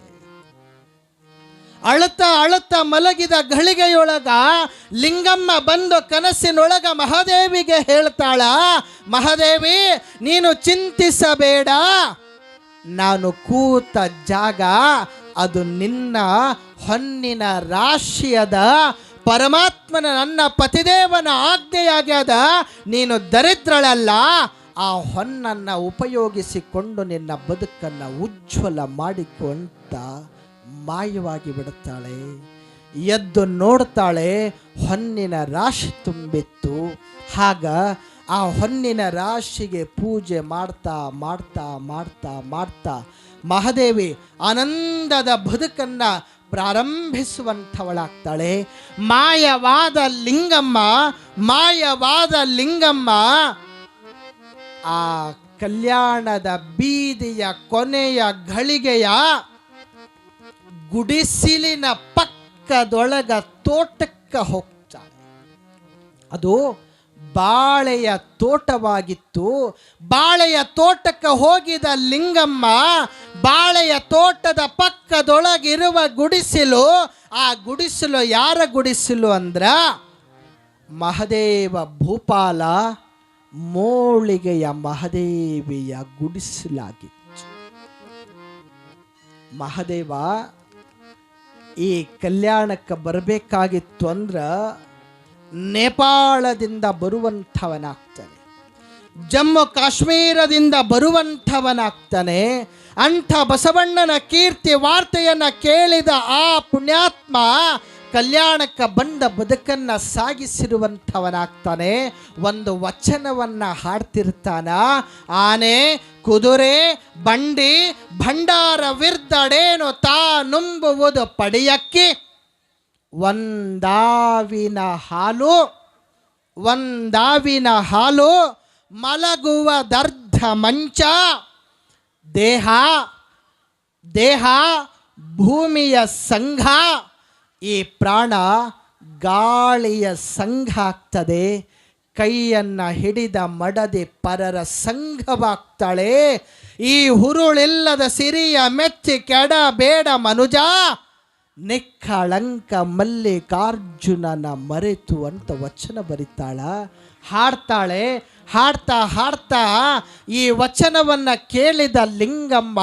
ಅಳತಾ ಅಳತಾ ಮಲಗಿದ ಘಳಿಗೆಯೊಳಗ ಲಿಂಗಮ್ಮ ಬಂದು ಕನಸಿನೊಳಗ ಮಹಾದೇವಿಗೆ ಹೇಳ್ತಾಳ, ಮಹಾದೇವಿ ನೀನು ಚಿಂತಿಸಬೇಡ, ನಾನು ಕೂತ ಜಾಗ ಅದು ನಿನ್ನ ಹೊನ್ನಿನ ರಾಶಿಯದ, ಪರಮಾತ್ಮನ ನನ್ನ ಪತಿದೇವನ ಆಜ್ಞೆಯಾಗ್ಯದ. ನೀನು ದರಿದ್ರಳಲ್ಲ, ಆ ಹೊನ್ನನ್ನು ಉಪಯೋಗಿಸಿಕೊಂಡು ನಿನ್ನ ಬದುಕನ್ನು ಉಜ್ವಲ ಮಾಡಿಕೊಂತ ಮಾಯವಾಗಿ ಬಿಡುತ್ತಾಳೆ. ಎದ್ದು ನೋಡ್ತಾಳೆ, ಹೊನ್ನಿನ ರಾಶಿ ತುಂಬಿತ್ತು. ಆಗ ಆ ಹೊನ್ನಿನ ರಾಶಿಗೆ ಪೂಜೆ ಮಾಡ್ತಾ ಮಾಡ್ತಾ ಮಾಡ್ತಾ ಮಾಡ್ತಾ ಮಹಾದೇವಿ ಆನಂದದ ಬದುಕನ್ನು ಪ್ರಾರಂಭಿಸುವಂಥವಳಾಗ್ತಾಳೆ. ಮಾಯವಾದ ಲಿಂಗಮ್ಮ ಆ ಕಲ್ಯಾಣದ ಬೀದಿಯ ಕೊನೆಯ ಘಳಿಗೆಯ ಗುಡಿಸಿಲಿನ ಪಕ್ಕದೊಳಗ ತೋಟಕ್ಕೆ ಹೋಗ್ತಾಳೆ. ಅದು ಬಾಳೆಯ ತೋಟವಾಗಿತ್ತು. ಬಾಳೆಯ ತೋಟಕ್ಕೆ ಹೋಗಿದ ಲಿಂಗಮ್ಮ ಬಾಳೆಯ ತೋಟದ ಪಕ್ಕದೊಳಗಿರುವ ಗುಡಿಸಿಲು, ಆ ಗುಡಿಸಿಲು ಯಾರ ಗುಡಿಸಿಲು ಅಂದ್ರ ಮಹಾದೇವ ಭೂಪಾಲ ಮೋಳಿಗೆಯ ಮಹಾದೇವಿಯ ಗುಡಿಸಲಾಗಿತ್ತು. ಮಹಾದೇವ ಈ ಕಲ್ಯಾಣಕ್ಕೆ ಬರಬೇಕಾಗಿತ್ತು ಅಂದ್ರ ನೇಪಾಳದಿಂದ ಬರುವಂಥವನಾಗ್ತಾನೆ, ಜಮ್ಮು ಕಾಶ್ಮೀರದಿಂದ ಬರುವಂಥವನಾಗ್ತಾನೆ. ಅಂಥ ಬಸವಣ್ಣನ ಕೀರ್ತಿ ವಾರ್ತೆಯನ್ನು ಕೇಳಿದ ಆ ಪುಣ್ಯಾತ್ಮ ಕಲ್ಯಾಣಕ್ಕೆ ಬಂದ ಬದುಕನ್ನು ಸಾಗಿಸಿರುವಂಥವನಾಗ್ತಾನೆ. ಒಂದು ವಚನವನ್ನು ಹಾಡ್ತಿರ್ತಾನ, ಆನೆ ಕುದುರೆ ಬಂಡಿ ಭಂಡಾರವಿರ್ದಡೇನು ತಾ ನುಂಬುವುದು ಪಡೆಯಕ್ಕಿ, ಒಂದಾವಿನ ಹಾಲು ಮಲಗುವದರ್ಧ ಮಂಚ, ದೇಹ ಭೂಮಿಯ ಸಂಘ, ಈ ಪ್ರಾಣ ಗಾಳಿಯ ಸಂಘ ಆಗ್ತದೆ. ಕೈಯನ್ನು ಹಿಡಿದ ಮಡದಿ ಪರರ ಸಂಘವಾಗ್ತಾಳೆ. ಈ ಹುರುಳಿಲ್ಲದ ಸಿರಿಯ ಮೆಚ್ಚಿ ಕೆಡಬೇಡ ಮನುಜ, ನಿಕ್ಕಳಂಕ ಮಲ್ಲಿಕಾರ್ಜುನನ ಮರೆತು ಅಂತ ವಚನ ಬರಿತಾಳ. ಹಾಡ್ತಾಳೆ. ಹಾಡ್ತಾ ಈ ವಚನವನ್ನು ಕೇಳಿದ ಲಿಂಗಮ್ಮ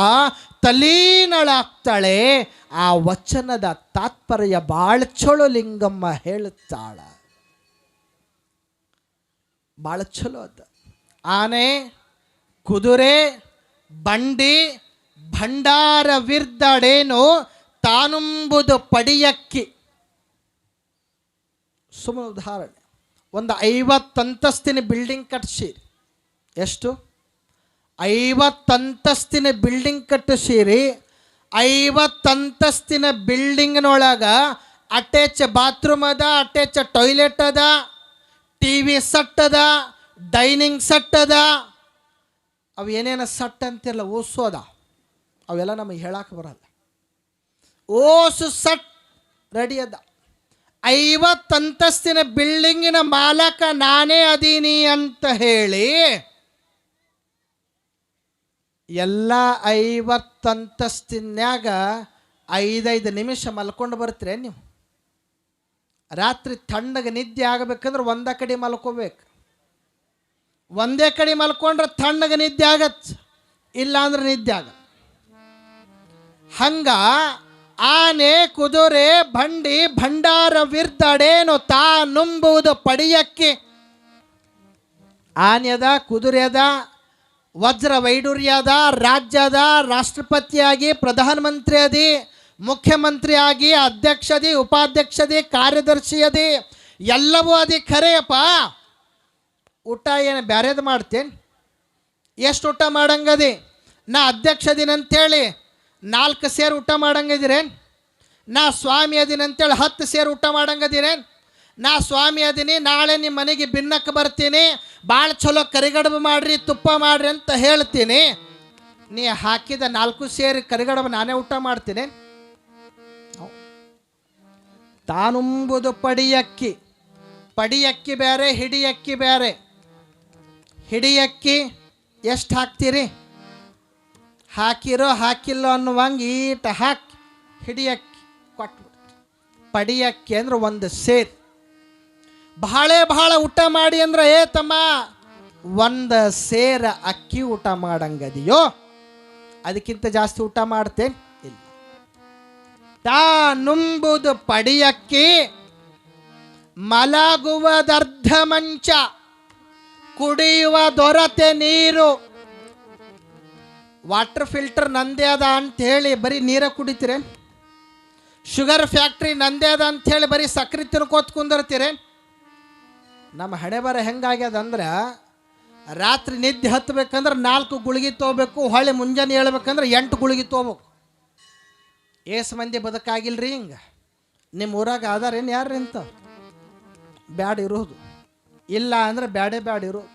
ತಲೀನಳಾಗ್ತಾಳೆ. ಆ ವಚನದ ತಾತ್ಪರ್ಯ ಭಾಳ ಚಲೋ ಲಿಂಗಮ್ಮ ಹೇಳುತ್ತಾಳ, ಭಾಳ ಚಲೋ ಅದ. ಆನೆ ಕುದುರೆ ಬಂಡಿ ಭಂಡಾರವಿರ್ದಡೇನು ತಾನುಂಬುದು ಪಡಿಯಕ್ಕಿ. ಸುಮ್ಮನೆ ಉದಾಹರಣೆ, ಒಂದು 50 ಅಂತಸ್ತಿನ ಬಿಲ್ಡಿಂಗ್ ಕಟ್ಟಿಸಿರಿ. ಎಷ್ಟು? 50 ಅಂತಸ್ತಿನ ಬಿಲ್ಡಿಂಗ್ ಕಟ್ಟಿಸಿರಿ. 50 ಅಂತಸ್ತಿನ ಬಿಲ್ಡಿಂಗ್ನೊಳಗೆ ಅಟ್ಯಾಚ್ ಬಾತ್ರೂಮ್ ಅದ, ಅಟ್ಯಾಚ್ ಟಾಯ್ಲೆಟ್ ಅದ, TV ಸೆಟ್ ಅದ, ಡೈನಿಂಗ್ ಸೆಟ್ ಅದ, ಅವು ಏನೇನು ಸೆಟ್ ಅಂತಿರಲ್ಲ ಓಸೋದ, ಅವೆಲ್ಲ ನಮಗೆ ಹೇಳಕ್ಕೆ ಬರಲ್ಲ. ಓಸು ಸೆಟ್ ರೆಡಿ ಅದ. 50 ಅಂತಸ್ತಿನ ಬಿಲ್ಡಿಂಗಿನ ಮಾಲಕ ನಾನೇ ಅದೀನಿ ಅಂತ ಹೇಳಿ ಎಲ್ಲ 50 ಅಂತಸ್ತಿನ್ಯಾಗ 5 ನಿಮಿಷ ಮಲ್ಕೊಂಡು ಬರ್ತೀರಿ ನೀವು. ರಾತ್ರಿ ತಣ್ಣಗೆ ನಿದ್ದೆ ಆಗಬೇಕಂದ್ರೆ ಒಂದೇ ಕಡೆ ಮಲ್ಕೋಬೇಕು. ಒಂದೇ ಕಡೆ ಮಲ್ಕೊಂಡ್ರೆ ತಣ್ಣಗೆ ನಿದ್ದೆ ಆಗತ್ತೆ, ಇಲ್ಲ ಅಂದ್ರೆ ನಿದ್ದೆ ಆಗಲ್ಲ. ಹಂಗ ಆನೆ ಕುದುರೆ ಬಂಡಿ ಭಂಡಾರವಿರ್ದಡೇನು ತಾ ನುಂಬುವುದು ಪಡಿಯಕ್ಕೆ. ಆನೆದ, ಕುದುರೆದ, ವಜ್ರ ವೈಡೂರ್ಯದ, ರಾಜ್ಯದ ರಾಷ್ಟ್ರಪತಿಯಾಗಿ, ಪ್ರಧಾನಮಂತ್ರಿ ಅದಿ, ಮುಖ್ಯಮಂತ್ರಿ ಆಗಿ, ಅಧ್ಯಕ್ಷದಿ, ಉಪಾಧ್ಯಕ್ಷದಿ, ಕಾರ್ಯದರ್ಶಿಯದಿ, ಎಲ್ಲವೂ ಅದಿ ಖರೆಯಪ್ಪ. ಊಟ ಏನು ಬ್ಯಾರೇದು ಮಾಡ್ತೇನೆ? ಎಷ್ಟು ಊಟ ಮಾಡಂಗದಿ? ನಾ ಅಧ್ಯಕ್ಷ ಅದಿನಂತೇಳಿ 4 ಸೇರು ಊಟ ಮಾಡಂಗದಿರೇನು? ನಾ ಸ್ವಾಮಿ ಅದಿನಂತೇಳಿ 10 ಸೇರು ಊಟ ಮಾಡಂಗದಿರೇನು? ನಾ ಸ್ವಾಮಿ ಅದೀನಿ, ನಾಳೆ ನಿಮ್ಮ ಮನೆಗೆ ಬಿನ್ನಕ್ಕೆ ಬರ್ತೀನಿ, ಭಾಳ ಚಲೋ ಕರಿಗಡಬು ಮಾಡ್ರಿ, ತುಪ್ಪ ಮಾಡ್ರಿ ಅಂತ ಹೇಳ್ತೀನಿ. ನೀ ಹಾಕಿದ 4 ಸೇರು ಕರಿಗಡಬು ನಾನೇ ಊಟ ಮಾಡ್ತೀನಿ? ತಾನುಂಬುದು ಪಡಿಯಕ್ಕಿ. ಪಡಿಯಕ್ಕಿ ಬೇರೆ, ಹಿಡಿಯಕ್ಕಿ ಬೇರೆ. ಹಿಡಿಯಕ್ಕಿ ಎಷ್ಟು ಹಾಕ್ತೀರಿ? ಹಾಕಿರೋ ಹಾಕಿಲ್ಲೋ ಅನ್ನುವಂಗೆ ಈಟ ಹಾಕಿ ಹಿಡಿಯಕ್ಕಿ ಕೊಟ್ಬಿಡ್ತು. ಪಡಿಯಕ್ಕಿ ಅಂದ್ರೆ 1 ಸೇರು. ಬಹಳ ಊಟ ಮಾಡಿ ಅಂದ್ರೆ ಏ ತಮ್ಮ 1 ಸೇರ ಅಕ್ಕಿ ಊಟ ಮಾಡಂಗದಿಯೋ? ಅದಕ್ಕಿಂತ ಜಾಸ್ತಿ ಊಟ ಮಾಡ್ತೇನೆ? ಇಲ್ಲ. ತಾ ನುಂಬುದು ಪಡಿಯಕ್ಕಿ, ಮಲಗುವುದರ್ಧ ಮಂಚ, ಕುಡಿಯುವ ದೊರತೆ ನೀರು. ವಾಟರ್ ಫಿಲ್ಟರ್ ನಂದೇ ಅದ ಅಂಥೇಳಿ ಬರೀ ನೀರ ಕುಡಿತೀರೆ? ಶುಗರ್ ಫ್ಯಾಕ್ಟ್ರಿ ನಂದೇ ಅದ ಅಂಥೇಳಿ ಬರೀ ಸಕ್ಕರೆ ತಿನ್ಕೋತ ಕುಂದಿರ್ತೀರೆ? ನಮ್ಮ ಹಣೆ ಬರ ಹೆಂಗಾಗ್ಯದ ಅಂದ್ರೆ, ರಾತ್ರಿ ನಿದ್ದೆ ಹತ್ತಬೇಕಂದ್ರೆ 4 ಗುಳಿಗೆ ತೊಗೋಬೇಕು, ಹೊಳ್ಳಿ ಮುಂಜಾನೆ ಹೇಳ್ಬೇಕಂದ್ರೆ 8 ಗುಳಿಗೆ ತೊಗೋಬೇಕು. ಏಸು ಮಂದಿ ಬದುಕಾಗಿಲ್ರಿ ಹಿಂಗೆ? ನಿಮ್ಮ ಊರಾಗ ಆದಾರೇನು ಯಾರು ಇಂಥ? ಬ್ಯಾಡ ಇರೋದು, ಇಲ್ಲ ಅಂದ್ರೆ ಬ್ಯಾಡ ಇರೋದು.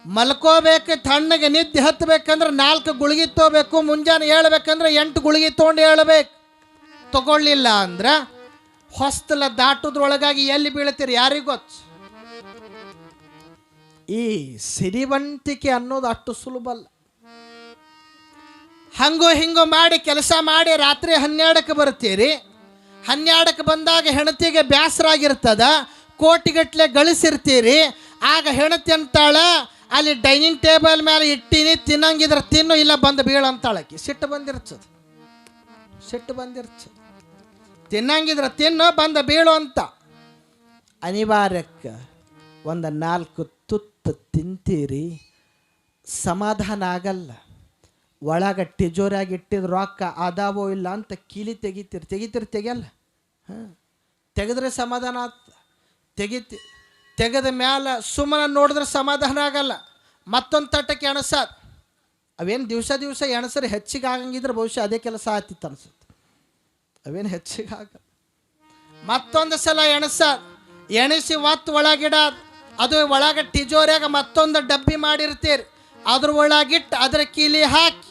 ಮಲ್ಕೋಬೇಕು, ತಣ್ಣಗೆ ನಿದ್ದೆ ಹತ್ತಬೇಕಂದ್ರೆ 4 ಗುಳಿಗೆ ತೊಗೋಬೇಕು, ಮುಂಜಾನೆ ಹೇಳ್ಬೇಕಂದ್ರೆ 8 ಗುಳಿಗೆ ತೊಗೊಂಡು ಹೇಳ್ಬೇಕು. ತಗೊಳ್ಳಿಲ್ಲ ಅಂದ್ರೆ ಹೊಸ್ತಲ ದಾಟೋದ್ರೊಳಗಾಗಿ ಎಲ್ಲಿ ಬೀಳ್ತೀರಿ ಯಾರಿಗೂ ಗೊತ್ತು. ಈ ಸಿರಿವಂತಿಕೆ ಅನ್ನೋದು ಅಷ್ಟು ಸುಲಭ ಅಲ್ಲ. ಹಂಗೋ ಹಿಂಗೋ ಮಾಡಿ ಕೆಲಸ ಮಾಡಿ ರಾತ್ರಿ 12ಕ್ಕೆ ಬರ್ತೀರಿ. 12ಕ್ಕೆ ಬಂದಾಗ ಹೆಂಡತಿಗೆ ಬೇಸರ ಆಗಿರ್ತದ, ಕೋಟಿಗಟ್ಟಲೆ ಗಳಿಸಿರ್ತೀರಿ. ಆಗ ಹೆಂಡತಿ ಅಂತಾಳ, ಅಲ್ಲಿ ಡೈನಿಂಗ್ ಟೇಬಲ್ ಮೇಲೆ ಇಟ್ಟಿನಿ, ತಿನ್ನಂಗಿದ್ರೆ ತಿನ್ನು, ಇಲ್ಲ ಬಂದು ಬೀಳಂತಾಳಕಿ. ಸಿಟ್ಟು ಬಂದಿರ್ತದೆ. ತಿನ್ನಂಗಿದ್ರೆ ತಿನ್ನು, ಬಂದು ಬೀಳು ಅಂತ. ಅನಿವಾರ್ಯಕ್ಕೆ 4 ತುತ್ತು ತಿಂತೀರಿ, ಸಮಾಧಾನ ಆಗಲ್ಲ. ಒಳಗೆ ಟಿಜೋರಾಗಿ ಇಟ್ಟಿದ ರೊಕ್ಕ ಅದಾವೋ ಇಲ್ಲ ಅಂತ ಕೀಲಿ ತೆಗಿಯಲ್ಲ. ತೆಗೆದ್ರೆ ಸಮಾಧಾನ ಆತ. ತೆಗೆದ ಮ್ಯಾಲ ಸುಮ್ಮನೆ ನೋಡಿದ್ರೆ ಸಮಾಧಾನ ಆಗಲ್ಲ. ಮತ್ತೊಂದು ತಟ್ಟಕ್ಕೆ ಎಣಸಾದ. ಅವೇನು ದಿವಸ ಎಣಸರು ಹೆಚ್ಚಿಗೆ ಆಗಂಗಿದ್ರೆ ಬಹುಶಃ ಅದೇ ಕೆಲಸ ಆತಿತ್ತು ಅನ್ಸುತ್ತೆ. ಅವೇನು ಹೆಚ್ಚಿಗೆ ಆಗಲ್ಲ. ಮತ್ತೊಂದು ಸಲ ಎಣಸಾದ. ಎಣಿಸಿ ಒತ್ತು ಒಳಗಿಡ, ಅದು ಒಳಗೆ ಟಿಜೋರಿಯಾಗ ಮತ್ತೊಂದು ಡಬ್ಬಿ ಮಾಡಿರ್ತೀರಿ, ಅದ್ರ ಒಳಗಿಟ್ಟು ಅದರ ಕೀಲಿ ಹಾಕಿ,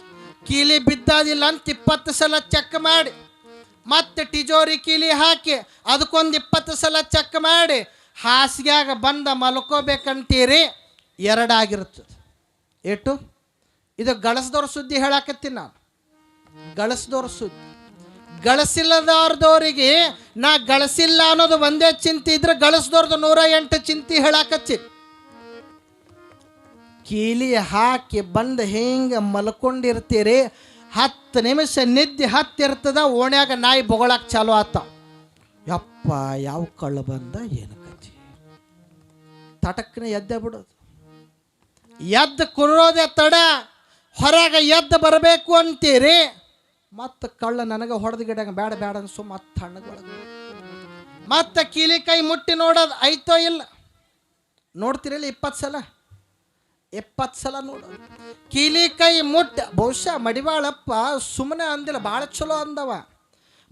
ಕೀಲಿ ಬಿದ್ದಾದಿಲ್ಲ ಅಂತ 20 ಸಲ ಚೆಕ್ ಮಾಡಿ, ಮತ್ತೆ ಟಿಜೋರಿ ಕೀಲಿ ಹಾಕಿ ಅದಕ್ಕೊಂದು 20 ಸಲ ಚೆಕ್ ಮಾಡಿ ಹಾಸಿಗೆಯಾಗ ಬಂದ ಮಲ್ಕೋಬೇಕಂತೀರಿ. 2 ಆಗಿರ್ತದೆ. ಏಟು? ಇದು ಗಳಿಸ್ದವ್ರ ಸುದ್ದಿ ಹೇಳಾಕತ್ತೀನಿ ನಾನು. ಗಳಿಸ್ದವ್ರ ಸುದ್ದಿ. ಗಳಿಸಿಲ್ಲದವ್ರದವ್ರಿಗೆ ನಾ ಗಳಿಸಿಲ್ಲ ಅನ್ನೋದು ಒಂದೇ ಚಿಂತೆ ಇದ್ರೆ ಗಳಿಸ್ದವ್ರದ್ದು 108 ಚಿಂತೆ ಹೇಳಾಕತ್ತೀನಿ. ಕೀಲಿ ಹಾಕಿ ಬಂದು ಹಿಂಗೆ ಮಲ್ಕೊಂಡಿರ್ತೀರಿ. 10 ನಿಮಿಷ ನಿದ್ದೆ ಹತ್ತಿರ್ತದ. ಓಣ್ಯಾಗ ನಾಯಿ ಬೊಗಳಕ್ಕೆ ಚಾಲು ಆತ. ಯಪ್ಪ ಯಾವ ಕಳ್ಳ ಬಂದ ಏನು ಕಚ್ಚಿ, ತಟಕ್ಕನೆ ಎದ್ದೆ ಬಿಡೋದು. ಎದ್ದು ಕುರೋದೆ ತಡ, ಹೊರಗೆ ಎದ್ದು ಬರಬೇಕು ಅಂತೀರಿ. ಮತ್ತು ಕಳ್ಳ ನನಗೆ ಹೊಡೆದು ಗಿಡ ಬೇಡ ಅನ್ಸು ಮತ್ತೆ ಹಣ್ಣಗೊಳಗೆ ಮತ್ತೆ ಕೀಲಿ ಕೈ ಮುಟ್ಟಿ ನೋಡೋದು ಐತೋ ಇಲ್ಲ. ನೋಡ್ತೀರಲ್ಲ 20 ಸಲ ನೋಡೋದು. ಕೀಲಿ ಕೈ ಮುಟ್ಟ ಬಹುಶಃ ಮಡಿವಾಳಪ್ಪ ಸುಮ್ಮನೆ ಅಂದಿಲ್ಲ, ಭಾಳ ಚಲೋ ಅಂದವ.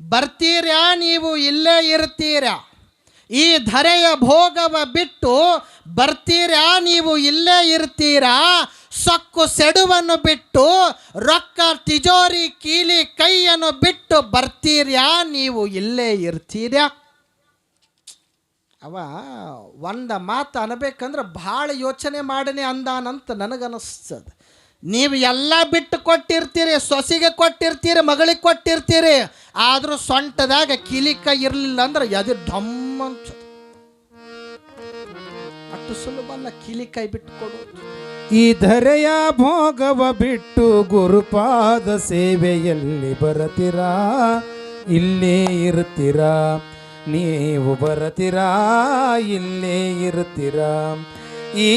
ಬರ್ತೀರ್ಯಾ ನೀವು ಇಲ್ಲೇ ಇರ್ತೀರಾ? ಈ ಧರೆಯ ಭೋಗವ ಬಿಟ್ಟು ಬರ್ತೀರಾ ನೀವು ಇಲ್ಲೇ ಇರ್ತೀರಾ? ಸೊಕ್ಕು ಸೆಡುವನ್ನು ಬಿಟ್ಟು ರೊಕ್ಕ ತಿಜೋರಿ ಕೀಲಿ ಕೈಯನ್ನು ಬಿಟ್ಟು ಬರ್ತೀರ್ಯಾ ನೀವು ಇಲ್ಲೇ ಇರ್ತೀರಾ? ಅವ ಒಂದು ಮಾತು ಅನ್ಬೇಕಂದ್ರೆ ಭಾಳ ಯೋಚನೆ ಮಾಡನೆ ಅಂದಾನಂತ ನನಗನ್ನಿಸ್ತದ. ನೀವು ಎಲ್ಲ ಬಿಟ್ಟು ಕೊಟ್ಟಿರ್ತೀರಿ, ಸೊಸೆಗೆ ಕೊಟ್ಟಿರ್ತೀರಿ, ಮಗಳಿಗೆ ಕೊಟ್ಟಿರ್ತೀರಿ, ಆದರೂ ಸೊಂಟದಾಗ ಕೀಲಿಕೈ ಇರಲಿಲ್ಲ ಅಂದ್ರೆ ಅದು ಢಮ್ ಅಂತ. ಅಷ್ಟು ಸುಲಭ ಅಲ್ಲ ಕೀಲಿಕೈ ಬಿಟ್ಟು ಕೊಡೋದು. ಈ ಧರೆಯ ಭೋಗವ ಬಿಟ್ಟು ಗುರುಪಾದ ಸೇವೆಯಲ್ಲಿ ಬರತೀರಾ? ಇಲ್ಲೇ ಇರ್ತೀರಾ? ನೀವು ಬರತೀರಾ? ಇಲ್ಲೇ ಇರ್ತೀರಾ? ಈ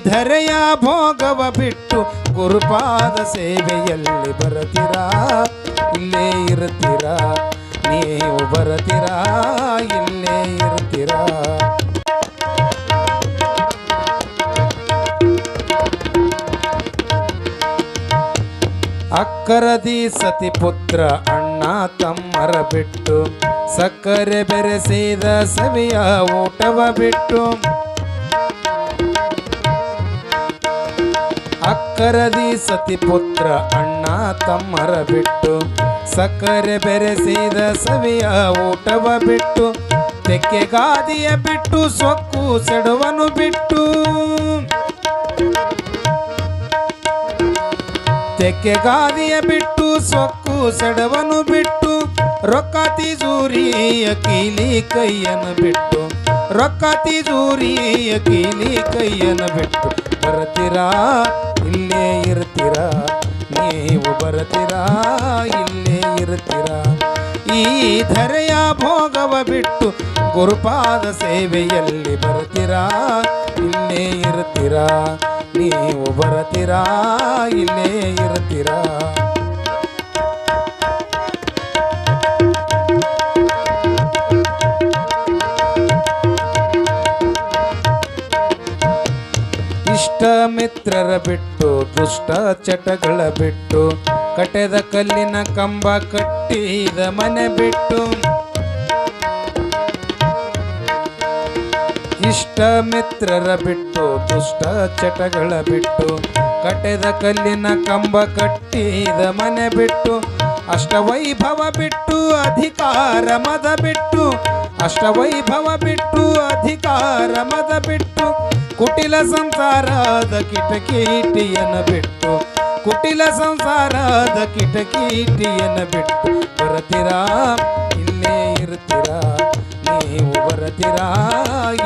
ಧರೆಯ ಭೋಗವ ಬಿಟ್ಟು ಗುರುಪಾದ ಸೇವೆಯಲ್ಲಿ ಬರತೀರಾ? ಇಲ್ಲೇ ಇರ್ತೀರಾ? ನೀವು ಬರತೀರಾ? ಇಲ್ಲೇ ಇರ್ತೀರಾ? ಅಕ್ಕರದಿ ಸತಿ ಪುತ್ರ ಅಣ್ಣ ತಮ್ಮರ ಬಿಟ್ಟು ಸಕ್ಕರೆ ಬೆರೆಸಿದ ಸವಿಯ ಊಟವ ಬಿಟ್ಟು ಅಕ್ಕರದಿ ಸತಿ ಪುತ್ರ ಅಣ್ಣ ತಮ್ಮರ ಬಿಟ್ಟು ಸಕ್ಕರೆ ಬೆರೆಸಿದ ಸವಿಯ ಊಟವ ಬಿಟ್ಟು ತೆಕ್ಕೆ ಗಾದಿಯ ಬಿಟ್ಟು ಸೊಕ್ಕು ಸೆಡುವನು ಬಿಟ್ಟು ತೆಕ್ಕೆ ಗಾದಿಯ ಬಿಟ್ಟು ಸೊಕ್ಕು ಸೆಡವನು ಬಿಟ್ಟು ರೊಕ್ಕ ತಿಜೂರಿಯ ಕೀಲಿ ಕೈಯನ್ನು ಬಿಟ್ಟು ರೊಕ್ಕ ತಿಜೂರಿಯ ಕೀಲಿ ಕೈಯನ್ನು ಬಿಟ್ಟು ಬರತೀರಾ? ಇಲ್ಲೇ ಇರ್ತೀರಾ? ನೀವು ಬರತೀರಾ? ಇಲ್ಲೇ ಇರ್ತೀರಾ? ಈ ಧರೆಯ ಭೋಗವ ಬಿಟ್ಟು ಗುರುಪಾದ ಸೇವೆಯಲ್ಲಿ ಬರ್ತೀರಾ? ಇಲ್ಲೇ ಇರ್ತೀರಾ? ನೀವು ಬರತೀರಾ? ಇಲ್ಲೇ ಇರ್ತೀರಾ? ಇಷ್ಟ ಮಿತ್ರರ ಬಿಟ್ಟು ದುಷ್ಟ ಚಟಗಳ ಬಿಟ್ಟು ಕಟೆದ ಕಲ್ಲಿನ ಕಂಬ ಕಟ್ಟಿದ ಮನೆ ಬಿಟ್ಟು ಇಷ್ಟ ಮಿತ್ರರ ಬಿಟ್ಟು ದುಷ್ಟ ಚಟಗಳ ಬಿಟ್ಟು ಕಟೆದ ಕಲ್ಲಿನ ಕಂಬ ಕಟ್ಟಿದ ಮನೆ ಬಿಟ್ಟು ಅಷ್ಟವೈಭವ ಬಿಟ್ಟು ಅಧಿಕಾರ ಮದ ಬಿಟ್ಟು ಅಷ್ಟವೈಭವ ಬಿಟ್ಟು ಅಧಿಕಾರ ಮದ ಬಿಟ್ಟು ಕುಟಿಲ ಸಂಸಾರದ ಕಿಟಕಿಟಿಯನ್ನು ಬಿಟ್ಟು ಕುಟಿಲ ಸಂಸಾರದ ಕಿಟಕಿಟಿಯನ್ನು ಬಿಟ್ಟು ಬರತೀರಾ? ಇಲ್ಲೇ ಇರ್ತೀರಾ? ನೀವು ಬರತೀರಾ?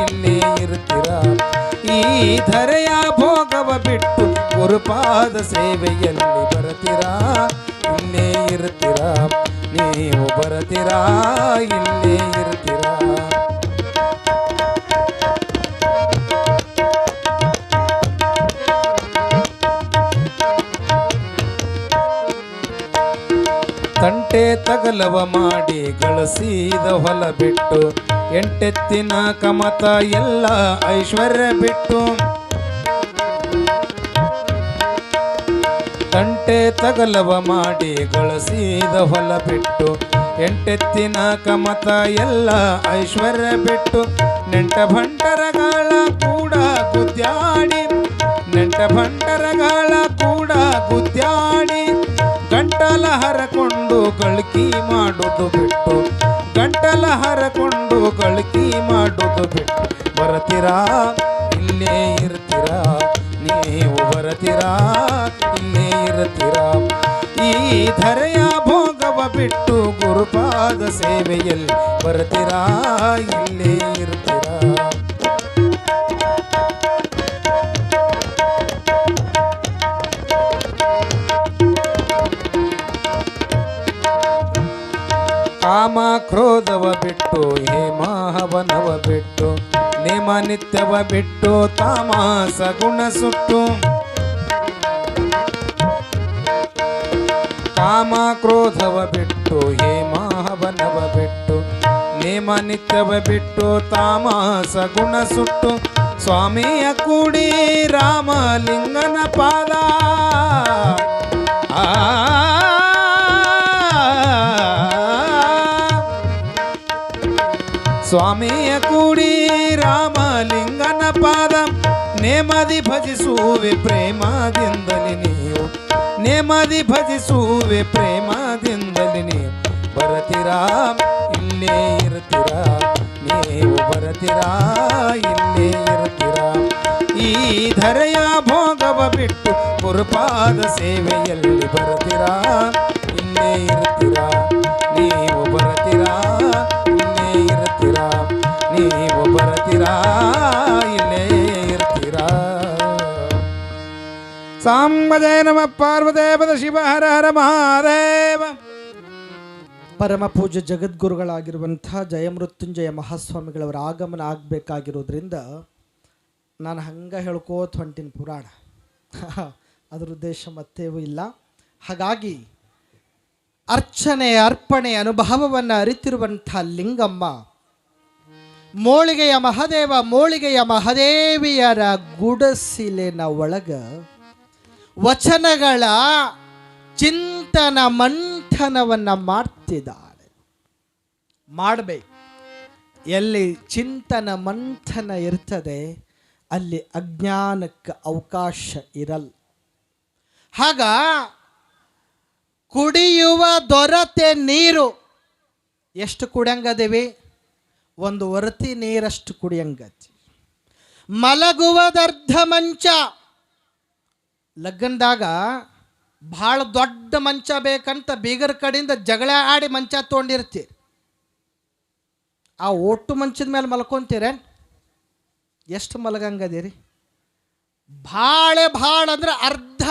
ಇಲ್ಲೇ ಇರ್ತೀರಾ? ಈ ಧರೆಯ ಭೋಗವ ಬಿಟ್ಟು ಗುರುಪಾದ ಸೇವೆಯಲ್ಲಿ ಬರತೀರಾ? ಇಲ್ಲೇ ಇರ್ತೀರಾ? ನೀವು ಬರತೀರಾ? ಇಲ್ಲೇ ಇರ್ತೀರಾ? ತಂಟೆ ತಗಲವ ಮಾಡಿ ಗಳಿಸಿದ ಹೊಲ ಬಿಟ್ಟು ಎಂಟೆತ್ತಿನ ಕಮತ ಎಲ್ಲ ಐಶ್ವರ್ಯ ಬಿಟ್ಟು ತಂಟೆ ತಗಲವ ಮಾಡಿ ಗಳಿಸಿದ ಹೊಲ ಬಿಟ್ಟು ಎಂಟೆತ್ತಿನ ಕಮತ ಎಲ್ಲ ಐಶ್ವರ್ಯ ಬಿಟ್ಟು ನೆಂಟ ಭಂಡರಗಳ ಕೂಡ ಗುದ್ಯಾಡಿ ನೆಂಟ ಭಂಡರಗಳ ಕೂಡ ಗುದ್ಯಾಡಿ ಗಂಟಲ ಹರಕೊಂಡು ಗಳಿಕೆ ಮಾಡೋದು ಬಿಟ್ಟು ಗಂಟಲ ಹರಕೊಂಡು ಗಳಿಕೆ ಮಾಡೋದು ಬಿಟ್ಟು ಬರತೀರಾ? ಇಲ್ಲೇ ಇರ್ತೀರಾ? ನೀವು ಬರತೀರಾ? ಇಲ್ಲೇ ಇರ್ತೀರಾ? ಈ ಧರೆಯ ಭೋಗವ ಬಿಟ್ಟು ಗುರುಪಾದ ಸೇವೆಯಲ್ಲಿ ಬರತೀರಾ? ಇಲ್ಲೇ ಇರ್ತೀರಾ? ಕಾಮ ಕ್ರೋಧವ ಬಿಟ್ಟು ಹೇಮ ಹವನವ ಬಿಟ್ಟು ನೇಮ ನಿತ್ಯವ ಬಿಟ್ಟು ತಾಮಸ ಗುಣ ಸುಟ್ಟು ಕಾಮ ಕ್ರೋಧವ ಬಿಟ್ಟು ಹೇಮ ಹವನವ ಬಿಟ್ಟು ನೇಮ ನಿತ್ಯವ ಬಿಟ್ಟು ತಾಮಸ ಗುಣ ಸುಟ್ಟು ಸ್ವಾಮಿಯ ಕೂಡಿ ರಾಮಲಿಂಗನ ಪಾದ ಸ್ವಾಮಿಯ ಕೂಡಿ ರಾಮಲಿಂಗನ ಪಾದ ನೇಮದಿ ಭಜಿಸುವೆ ಪ್ರೇಮದಿಂದಲೇ ನೀವು ನೇಮದಿ ಭಜಿಸುವೆ ಪ್ರೇಮದಿಂದಲೇ ನೀವು ಬರತೀರಾ ಇಲ್ಲೇ ಇರ್ತೀರಾ ನೀವು ಬರತೀರಾ ಇಲ್ಲೇ ಇರ್ತೀರಾ ಈ ಧರೆಯ ಭೋಗವ ಬಿಟ್ಟು ಗುರುಪಾದ ಸೇವೆಯಲ್ಲಿ ಬರತೀರಾ ಇಲ್ಲೇ ಇರ್ತೀರಾ ನೀವು ಬರತೀರಾ ಇಲ್ಲೇ ಇರ್ತೀರಾ ನೀವು ಬರತೀರಾ ಇಲ್ಲೇ ಇರ್ತೀರಾ. ಸಾಂಬಜಯ ನಮ ಪಾರ್ವದೇವದ ಶಿವ ಹರ ಹರ ಮಹಾದೇವ. ಪರಮ ಪೂಜ್ಯ ಜಗದ್ಗುರುಗಳಾಗಿರುವಂಥ ಜಯಮೃತ್ಯುಂಜಯ ಮಹಾಸ್ವಾಮಿಗಳವರ ಆಗಮನ ಆಗಬೇಕಾಗಿರೋದ್ರಿಂದ ನಾನು ಹಂಗೆ ಹೇಳ್ಕೋತ ಹೊಂಟಿನ ಪುರಾಣ ಅದರ ಉದ್ದೇಶ ಮತ್ತೇವೂ ಇಲ್ಲ. ಹಾಗಾಗಿ ಅರ್ಚನೆ ಅರ್ಪಣೆ ಅನುಭವವನ್ನು ಅರಿತಿರುವಂಥ ಲಿಂಗಮ್ಮ ಮೋಳಿಗೆಯ ಮಹದೇವ ಮೋಳಿಗೆಯ ಮಹದೇವಿಯರ ಗುಡಸಿಲಿನ ಒಳಗ ವಚನಗಳ ಚಿಂತನ ಮಂಥನವನ್ನು ಮಾಡ್ತಿದ್ದಾಳೆ. ಮಾಡಬೇಕು. ಎಲ್ಲಿ ಚಿಂತನ ಮಂಥನ ಇರ್ತದೆ ಅಲ್ಲಿ ಅಜ್ಞಾನಕ್ಕೆ ಅವಕಾಶ ಇರಲ್ಲ. ಆಗ ಕುಡಿಯುವ ದೊರತೆ ನೀರು ಎಷ್ಟು ಕುಡಿಯಂಗದೇವಿ? ಒಂದು ಒರತಿ ನೀರಷ್ಟು ಕುಡಿಯಂಗತಿ. ಮಲಗುವುದರ್ಧ ಮಂಚ. ಲಗ್ನದಾಗ ಭಾಳ ದೊಡ್ಡ ಮಂಚ ಬೇಕಂತ ಬೀಗರ ಕಡೆಯಿಂದ ಜಗಳ ಆಡಿ ಮಂಚ ತೊಗೊಂಡಿರ್ತೀರಿ. ಆ ಒಟ್ಟು ಮಂಚದ ಮೇಲೆ ಮಲ್ಕೊಂತೀರ? ಎಷ್ಟು ಮಲಗಂಗದಿರಿ? ಭಾಳ ಅಂದ್ರೆ ಅರ್ಧ.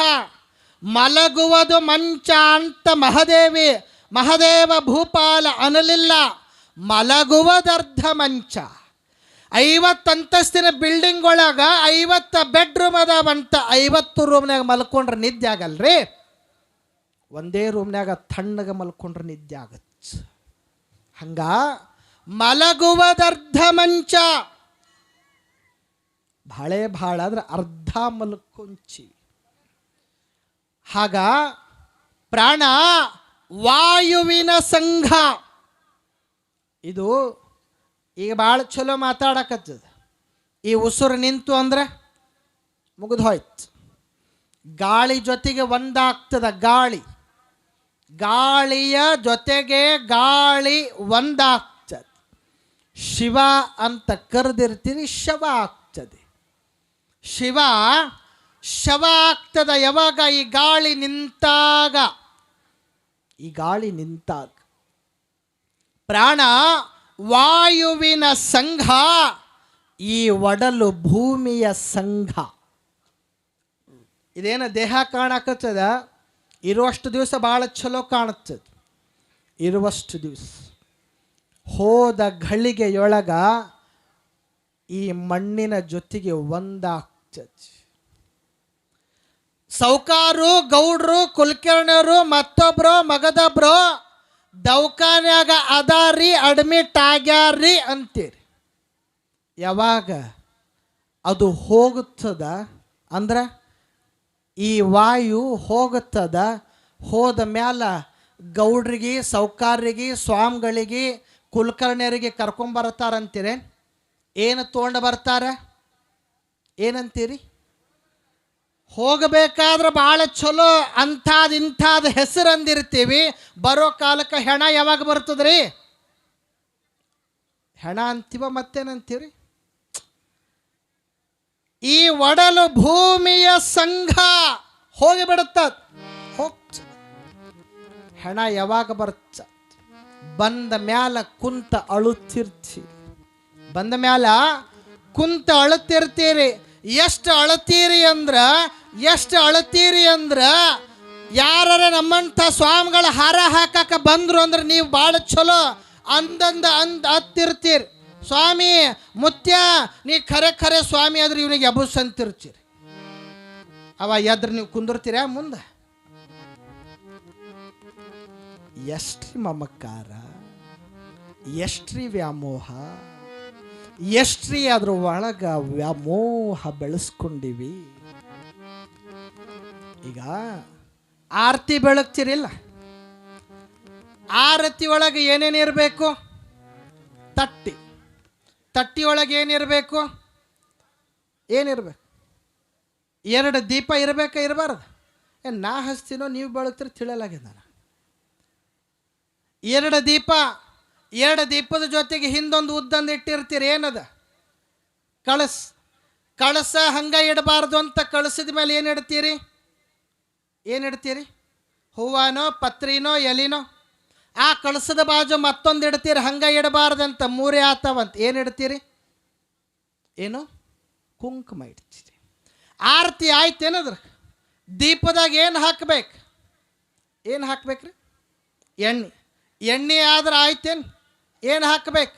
ಮಲಗುವುದು ಮಂಚ ಅಂತ ಮಹದೇವ ಭೂಪಾಲ ಅನ್ನಲಿಲ್ಲ. ಮಲಗುವುದರ್ಧ ಮಂಚ. 50 ಅಂತಸ್ತಿನ ಬಿಲ್ಡಿಂಗ್ ಒಳಗ 50 ಬೆಡ್ರೂಮ್ ಅದಾವಂತ. 50 ರೂಮ್ನಾಗ ಮಲ್ಕೊಂಡ್ರೆ ನಿದ್ದೆ ಆಗಲ್ರಿ. ಒಂದೇ ರೂಮ್ನಾಗ ತಣ್ಣಗೆ ಮಲ್ಕೊಂಡ್ರೆ ನಿದ್ದೆ ಆಗತ್ತೆ. ಹಂಗ ಮಲಗುವುದರ್ಧ ಮಂಚ. ಭಾಳ ಅಂದ್ರೆ ಅರ್ಧ ಮಲ್ಕೊಂಚಿ. ಆಗ ಪ್ರಾಣ ವಾಯುವಿನ ಸಂಘ. ಇದು ಈಗ ಭಾಳ ಚಲೋ ಮಾತಾಡಕತ್ತದ. ಈ ಉಸಿರು ನಿಂತು ಅಂದ್ರೆ ಮುಗಿದು ಹೋಯ್ತು. ಗಾಳಿ ಜೊತೆಗೆ ಒಂದಾಗ್ತದ. ಗಾಳಿಯ ಜೊತೆಗೆ ಗಾಳಿ ಒಂದಾಗ್ತದೆ. ಶಿವ ಅಂತ ಕರೆದಿರ್ತೀರಿ, ಶವ ಆಗ್ತದೆ. ಶವ ಆಗ್ತದ ಯಾವಾಗ? ಈ ಗಾಳಿ ನಿಂತಾಗ. ಪ್ರಾಣ ವಾಯುವಿನ ಸಂಘ, ಈ ಒಡಲು ಭೂಮಿಯ ಸಂಘ. ಇದೇನ ದೇಹ ಕಾಣಕತ್ತದ? ಇರುವಷ್ಟು ದಿವಸ ಭಾಳ ಚಲೋ ಕಾಣುತ್ತದೆ. ಇರುವಷ್ಟು ದಿವಸ ಹೋದ ಘಳಿಗೆಯೊಳಗ ಈ ಮಣ್ಣಿನ ಜೊತೆಗೆ ಒಂದಾಗ್ತದೆ. ಸೌಕಾರು, ಗೌಡ್ರು, ಕುಲಕರ್ಣಿಯರು, ಮತ್ತೊಬ್ರು ಮಗದೊಬ್ರು ದವಾಖಾನ್ಯಾಗ ಅದಾರಿ, ಅಡ್ಮಿಟ್ ಆಗ್ಯಾರ್ರಿ ಅಂತೀರಿ. ಯಾವಾಗ ಅದು ಹೋಗುತ್ತದ ಅಂದ್ರೆ ಈ ವಾಯು ಹೋಗುತ್ತದ. ಹೋದ ಮ್ಯಾಲ ಗೌಡ್ರಿಗೆ, ಸೌಕಾರ್ರಿಗೆ, ಸ್ವಾಮಿಗಳಿಗೆ, ಕುಲಕರ್ಣಿಯರಿಗೆ ಕರ್ಕೊಂಬರ್ತಾರಂತೀರಿ. ಏನು ತೊಗೊಂಡು ಬರ್ತಾರ? ಏನಂತೀರಿ? ಹೋಗಬೇಕಾದ್ರೆ ಭಾಳ ಚಲೋ ಇಂಥಾದ ಹೆಸರು ಅಂದಿರ್ತೀವಿ. ಬರೋ ಕಾಲಕ್ಕೆ ಹೆಣ ಯಾವಾಗ ಬರ್ತದ್ರಿ? ಹೆಣ ಅಂತೀವ, ಮತ್ತೇನಂತೀವಿ? ಈ ಒಡಲು ಭೂಮಿಯ ಸಂಘ ಹೋಗಿಬಿಡುತ್ತ. ಹೆಣ ಯಾವಾಗ ಬರುತ್ತ? ಬಂದ ಮ್ಯಾಲ ಕುಂತ ಅಳುತ್ತಿರ್ತೀರಿ. ಎಷ್ಟು ಅಳತೀರಿ ಅಂದ್ರ ಯಾರ ನಮ್ಮಂಥ ಸ್ವಾಮಿಗಳ ಹಾರ ಹಾಕಕ್ಕೆ ಬಂದ್ರು ಅಂದ್ರೆ ನೀವು ಭಾಳ ಚಲೋ ಹತ್ತಿರ್ತೀರಿ. ಸ್ವಾಮಿ ಮುತ್ಯ ನೀ ಖರೆ ಸ್ವಾಮಿ ಆದ್ರೆ ಇವನಿಗೆ ಅಬುಸ್ ಅಂತಿರ್ತೀರಿ. ಅವ ಎದ್ರ ನೀವು ಕುಂದಿರ್ತೀರ ಮುಂದೆ? ಎಷ್ಟ್ರಿ ಮಮಕಾರ, ಎಷ್ಟ್ರಿ ವ್ಯಾಮೋಹ, ಎಷ್ಟ್ರಿ ಅದ್ರ ಒಳಗ ವ್ಯಾಮೋಹ ಬೆಳೆಸ್ಕೊಂಡಿವಿ. ಈಗ ಆರತಿ ಬೆಳಗ್ತಿರಿಲ್ಲ, ಆರತಿ ಒಳಗೆ ಏನೇನಿರಬೇಕು? ತಟ್ಟಿ ತಟ್ಟಿಯೊಳಗೆ ಏನಿರಬೇಕು? ಏನಿರಬೇಕು? 2 ದೀಪ ಇರಬೇಕಾ ಇರಬಾರ್ದು? ನಾ ಹಚ್ತೀನೋ ನೀವು ಬೆಳಗ್ತೀರಿ ತಿಳಿಯಲಾಗಿದೆ ನಾನು. 2 ದೀಪ, 2 ದೀಪದ ಜೊತೆಗೆ ಹಿಂದೊಂದು ಉದ್ದಂದು ಇಟ್ಟಿರ್ತೀರಿ. ಏನದ? ಕಳಸ ಹಂಗೆ ಇಡಬಾರ್ದು ಅಂತ ಕಳಸದ ಮೇಲೆ ಏನು ಇಡ್ತೀರಿ? ಹೂವನೋ ಪತ್ರಿನೋ ಎಲಿನೋ. ಆ ಕಳಸದ ಬಾಜು ಮತ್ತೊಂದು ಇಡ್ತೀರಿ, ಹಂಗೆ ಇಡಬಾರ್ದಂತ 3 ಆತವಂತ. ಏನು ಇಡ್ತೀರಿ? ಏನು? ಕುಂಕುಮ ಇಡ್ತೀರಿ. ಆರತಿ ಆಯ್ತೇನದ್ರ? ದೀಪದಾಗ ಏನು ಹಾಕ್ಬೇಕು? ಏನು ಹಾಕ್ಬೇಕ್ರಿ? ಎಣ್ಣೆ ಆದ್ರೆ ಆಯ್ತೇನು? ಏನು ಹಾಕ್ಬೇಕು?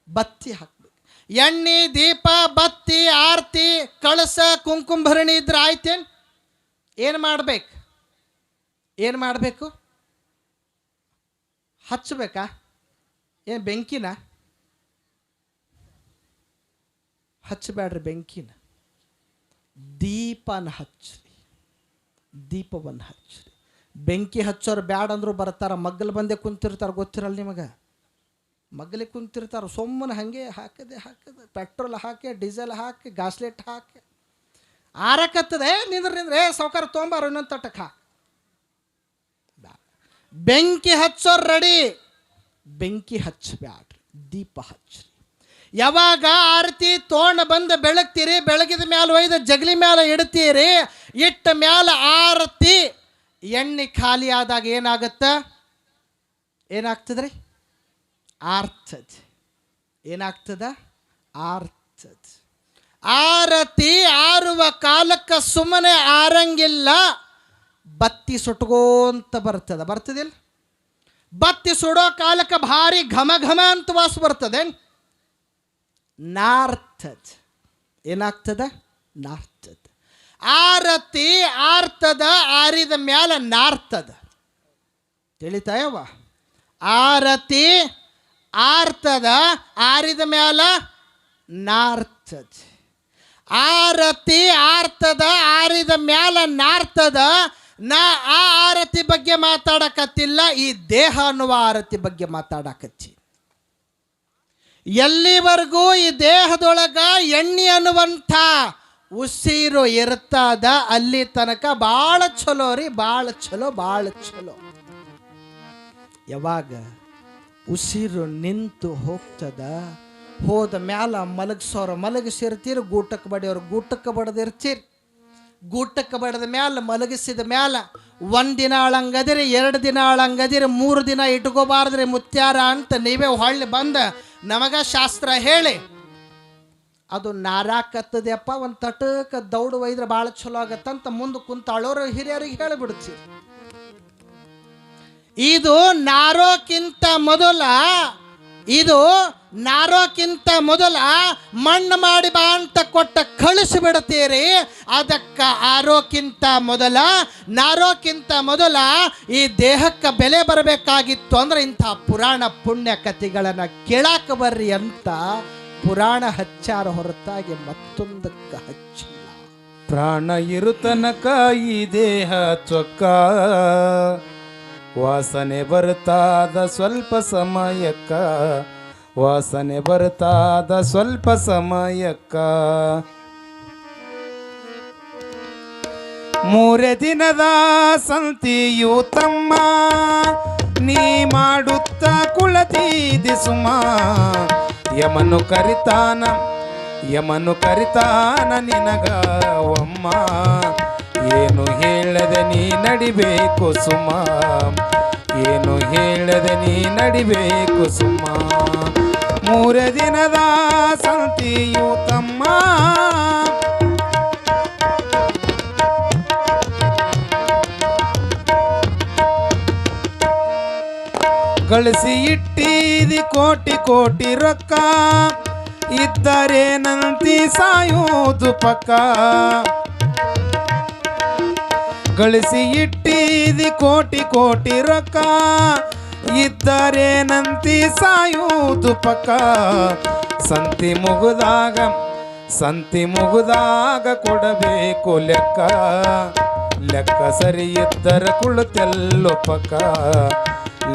ಬತ್ತಿ ಹಾಕ್ಬೇಕು. ಎಣ್ಣೆ, ದೀಪ, ಬತ್ತಿ, ಆರತಿ, ಕಳಸ, ಕುಂಕುಮ ಭರಣಿ ಇದ್ರೆ ಆಯ್ತೇನು? ಏನು ಮಾಡಬೇಕು? ಹಚ್ಚಬೇಕಾ? ಏನು ಬೆಂಕಿನ? ಹಚ್ಚಬೇಡ್ರಿ ಬೆಂಕಿನ. ದೀಪನ ಹಚ್ಚ್ರಿ, ದೀಪವನ್ನು ಹಚ್ಚ್ರಿ. ಬೆಂಕಿ ಹಚ್ಚೋರು ಬ್ಯಾಡ ಅಂದ್ರು ಬರ್ತಾರ. ಮಗ್ಗಲು ಬಂದೆ ಕುಂತಿರ್ತಾರೆ, ಗೊತ್ತಿರಲ್ಲ ನಿಮಗೆ? ಮಗ್ಲಿಗೆ ಕುಂತಿರ್ತಾರೆ, ಸೊಮ್ಮನೆ ಹಾಗೆ ಹಾಕದೆ ಪೆಟ್ರೋಲ್ ಹಾಕಿ, ಡೀಸೆಲ್ ಹಾಕಿ, ಗಾಸ್ಲೆಟ್ ಹಾಕಿ ಆರಕತ್ತದೆ. ನಿಂದ್ರೆ ಸೌಕಾರ ತೊಗೊಂಬಾರ ಇನ್ನೊಂದು ತಟ್ಟಕ್ಕೆ ಹಾಕಿ. ಬೆಂಕಿ ಹಚ್ಚೋರು ರೆಡಿ, ಬೆಂಕಿ ಹಚ್ಚಬ್ಯಾಡ್ರಿ, ದೀಪ ಹಚ್ಚ್ರಿ. ಯಾವಾಗ ಆರತಿ ತೋಣ ಬಂದು ಬೆಳಗ್ತೀರಿ, ಬೆಳಗಿದ ಮ್ಯಾಲ ಒಯ್ದು ಜಗಲಿ ಮ್ಯಾಲ ಇಡ್ತೀರಿ. ಇಟ್ಟ ಮ್ಯಾಲ ಆರತಿ ಎಣ್ಣೆ ಖಾಲಿ ಆದಾಗ ಏನಾಗ್ತದ್ರಿ? ಆರ್ತದ. ಏನಾಗ್ತದ? ಆರ್ತದ. ಆರತಿ ಆರುವ ಕಾಲಕ್ಕೆ ಸುಮ್ಮನೆ ಆರಂಗಿಲ್ಲ, ಬತ್ತಿ ಸುಟ್ಕೋಂತ ಬರ್ತದಿಲ್ಲ? ಬತ್ತಿ ಸುಡೋ ಕಾಲಕ್ಕೆ ಭಾರಿ ಘಮ ಘಮ ಅಂತ ವಾಸ ಬರ್ತದೆ. ನಾರ್ತದ. ಏನಾಗ್ತದ? ನಾರ್ತದ. ಆರತಿ ಆರ್ತದ, ಆರಿದ ಮ್ಯಾಲ ನಾರ್ತದ. ತಿಳಿತಾಯವ? ಆರತಿ ಆರ್ತದ, ಆರಿದ ಮ್ಯಾಲ ನಾರ್ತದ. ಆರತಿ ಆರ್ತದ, ಆರಿದ ಮ್ಯಾಲ ನಾರ್ತದ. ನಾ ಆ ಆರತಿ ಬಗ್ಗೆ ಮಾತಾಡಕತ್ತಿಲ್ಲ, ಈ ದೇಹ ಅನ್ನುವ ಆರತಿ ಬಗ್ಗೆ ಮಾತಾಡಕತ್ತಿ. ಎಲ್ಲಿವರೆಗೂ ಈ ದೇಹದೊಳಗ ಎಣ್ಣೆ ಅನ್ನುವಂಥ ಉಸಿರು ಇರ್ತದ, ಅಲ್ಲಿ ತನಕ ಭಾಳ ಚಲೋ ರೀ, ಭಾಳ ಚಲೋ. ಯಾವಾಗ ಉಸಿರು ನಿಂತು ಹೋಗ್ತದ, ಹೋದ ಮ್ಯಾಲ ಮಲಗಿಸೋರು ಮಲಗಿಸಿರ್ತೀರಿ, ಗೂಟಕ್ಕೆ ಬಡಿಯೋರು ಗೂಟಕ್ಕೆ ಬಡದಿರ್ತೀರಿ. ಗೂಟಕ್ಕೆ ಬಡದ ಮ್ಯಾಲ ಮಲಗಿಸಿದ ಮ್ಯಾಲ 1 ದಿನ ಅಳಂಗದಿರಿ, 2 ದಿನ ಅಳಂಗದಿರಿ, 3 ದಿನ ಇಟ್ಕೋಬಾರ್ದ್ರಿ ಮುತ್ಯಾರ ಅಂತ ನೀವೇ ಹೊಳ್ಳಿ ಬಂದ ನಮಗ ಶಾಸ್ತ್ರ ಹೇಳಿ ಅದು ನಾರಾಕತ್ತದಪ್ಪ. ಒಂದು ತಟಕ್ಕೆ ದೌಡು ಒಯ್ದ್ರೆ ಭಾಳ ಚಲೋ ಆಗತ್ತಂತ ಮುಂದೆ ಕುಂತಾಳೋರು ಹಿರಿಯರಿಗೆ ಹೇಳಿಬಿಡ್ತೀರಿ. ಇದು ನಾರೋಕ್ಕಿಂತ ಮೊದಲ ಮಣ್ಣು ಮಾಡಿ ಬಾ ಅಂತ ಕೊಟ್ಟ ಕಳಿಸಿಬಿಡ್ತೀರಿ. ಅದಕ್ಕೆ ನಾರೋಕ್ಕಿಂತ ಮೊದಲ ಈ ದೇಹಕ್ಕೆ ಬೆಲೆ ಬರಬೇಕಾಗಿತ್ತು ಅಂದ್ರೆ ಇಂಥ ಪುರಾಣ ಪುಣ್ಯ ಕಥೆಗಳನ್ನು ಕೇಳಾಕ ಬರ್ರಿ ಅಂತ ಪುರಾಣ ಹಚ್ಚಾರ ಹೊರತಾಗಿ ಮತ್ತೊಂದಕ್ಕೆ ಹಚ್ಚಿಲ್ಲ. ಪ್ರಾಣ ಇರು ತನಕ ಈ ದೇಹ ಚೊಕ್ಕ, ವಾಸನೆ ಬರ್ತಾದ ಸ್ವಲ್ಪ ಸಮಯಕ್ಕ, ವಾಸನೆ ಬರ್ತಾದ ಸ್ವಲ್ಪ ಸಮಯಕ್ಕ. 3 ದಿನದ ಸಂತಿಯು ತಮ್ಮ, ನೀ ಮಾಡುತ್ತ ಕುಳತಿದಿ ಸುಮ. ಯಮನು ಕರಿತಾನ ನಿನಗ ಒಮ್ಮ, ಏನು ಹೇಳದೆ ನೀ ನಡಿಬೇಕು ಸುಮ, ಏನು ಹೇಳದೆ ನೀ ನಡಿಬೇಕು ಸುಮ. 3 ದಿನದ ಸಂತಿಯು ತಮ್ಮ, ಗಳಿಸಿ ಇಟ್ಟಿದಿ ಕೋಟಿ ರೊಕ್ಕ, ಇದ್ದರೇನಂತಿ ಸಾಯುವುದು ಪಕ್ಕ. ಗಳಿಸಿ ಇಟ್ಟಿದಿ ಕೋಟಿ ರೊಕ್ಕ, ಇದ್ದರೇನಂತಿ ಸಾಯುವುದು ಪಕ್ಕ. ಸಂತಿ ಮುಗುದಾಗ ಕೊಡಬೇಕು ಲೆಕ್ಕ, ಲೆಕ್ಕ ಸರಿ ಇದ್ದರ ಕುಳಿತೆಲ್ಲೋ ಪಕ್ಕ,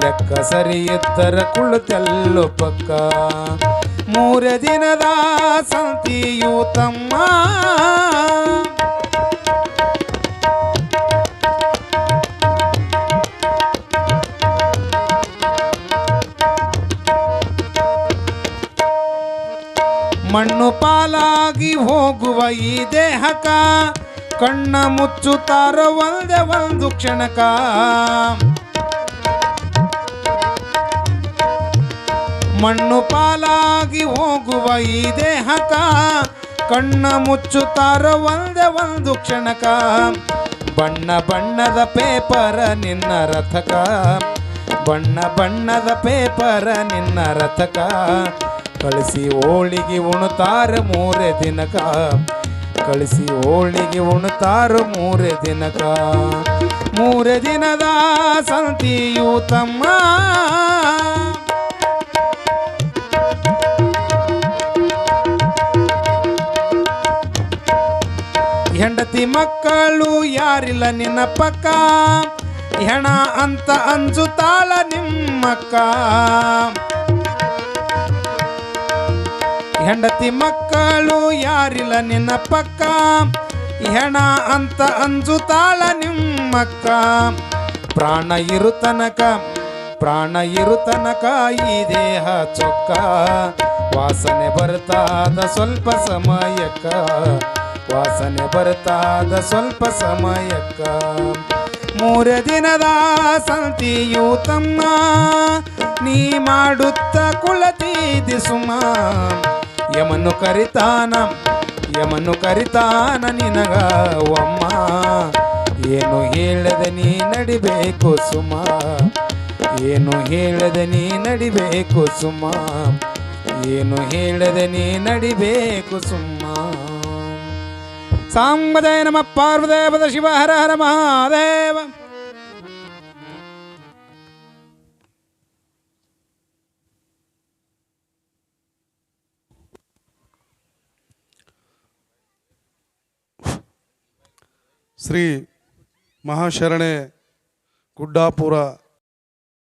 ಲೆಕ್ಕ ಸರಿ ಇದ್ದರ ಕುಳಿತೆಲ್ಲೋ ಪಕ್ಕ. ಮೂರೇ ದಿನದ ಸಂತಿಯು ತಮ್ಮ ಮಣ್ಣು ಪಾಲಾಗಿ ಹೋಗುವ ಈ ದೇಹಕ ಕಣ್ಣ ಮುಚ್ಚುತ್ತಾರ ಒಂದೇ ಒಂದು ಕ್ಷಣಕ ಮಣ್ಣು ಪಾಲಾಗಿ ಹೋಗುವ ಈ ದೇಹಕ ಕಣ್ಣ ಮುಚ್ಚುತ್ತಾರ ಒಂದೇ ಒಂದು ಕ್ಷಣಕ ಬಣ್ಣ ಬಣ್ಣದ ಪೇಪರ ನಿನ್ನ ರಥಕ ಬಣ್ಣ ಬಣ್ಣದ ಪೇಪರ ನಿನ್ನ ರಥಕ ಕಳಿಸಿ ಹೋಳಿಗೆ ಉಣುತ್ತಾರ ಮೂರೇ ದಿನಕ ಕಳಿಸಿ ಹೋಳಿಗೆ ಉಣುತ್ತಾರ ಮೂರೇ ದಿನಕ ಮೂರೇ ದಿನದ ಸಂತಿಯು ತಮ್ಮ ಹೆಂಡತಿ ಮಕ್ಕಳು ಯಾರಿಲ್ಲ ನಿನ್ನ ಪಕ್ಕ ಹೆಣ ಅಂತ ಅಂಜುತ್ತಾಳ ನಿಮ್ಮಕ್ಕ ಹೆಂಡತಿ ಮಕ್ಕಳು ಯಾರಿಲ್ಲ ನಿನ್ನ ಪಕ್ಕ ಹೆಣ ಅಂತ ಅಂಜುತ್ತಾಳ ನಿಮ್ಮಕ್ಕ ಪ್ರಾಣ ಇರು ತನಕ ಈ ದೇಹ ಚೊಕ್ಕ ವಾಸನೆ ಬರ್ತಾದ ಸ್ವಲ್ಪ ಸಮಯಕ್ಕ ವಾಸನೆ ಬರ್ತಾದ ಸ್ವಲ್ಪ ಸಮಯಕ್ಕ ಮೂರೇ ದಿನದ ಸಂತಿಯು ತಮ್ಮ ನೀ ಮಾಡುತ್ತ ಕುಳತೀದಿ ಸುಮ ಯಮನು ಕರಿತಾನ ನಿನಗ ಒಮ್ಮ ಏನು ಹೇಳದೆ ನೀ ನಡಿಬೇಕು ಸುಮ ಏನು ಹೇಳದೆ ನೀ ನಡಿಬೇಕು ಸುಮ ಏನು ಹೇಳದೆ ನೀ ನಡಿಬೇಕು ಸುಮ್ಮ ಸಾಂಬಜಯ ನಮ ಪಾರ್ವದೇವದ ಶಿವ ಹರ ಹರ ಮಹಾದೇವ ಶ್ರೀ ಮಹಾಶರಣೆ ಗುಡ್ಡಾಪುರ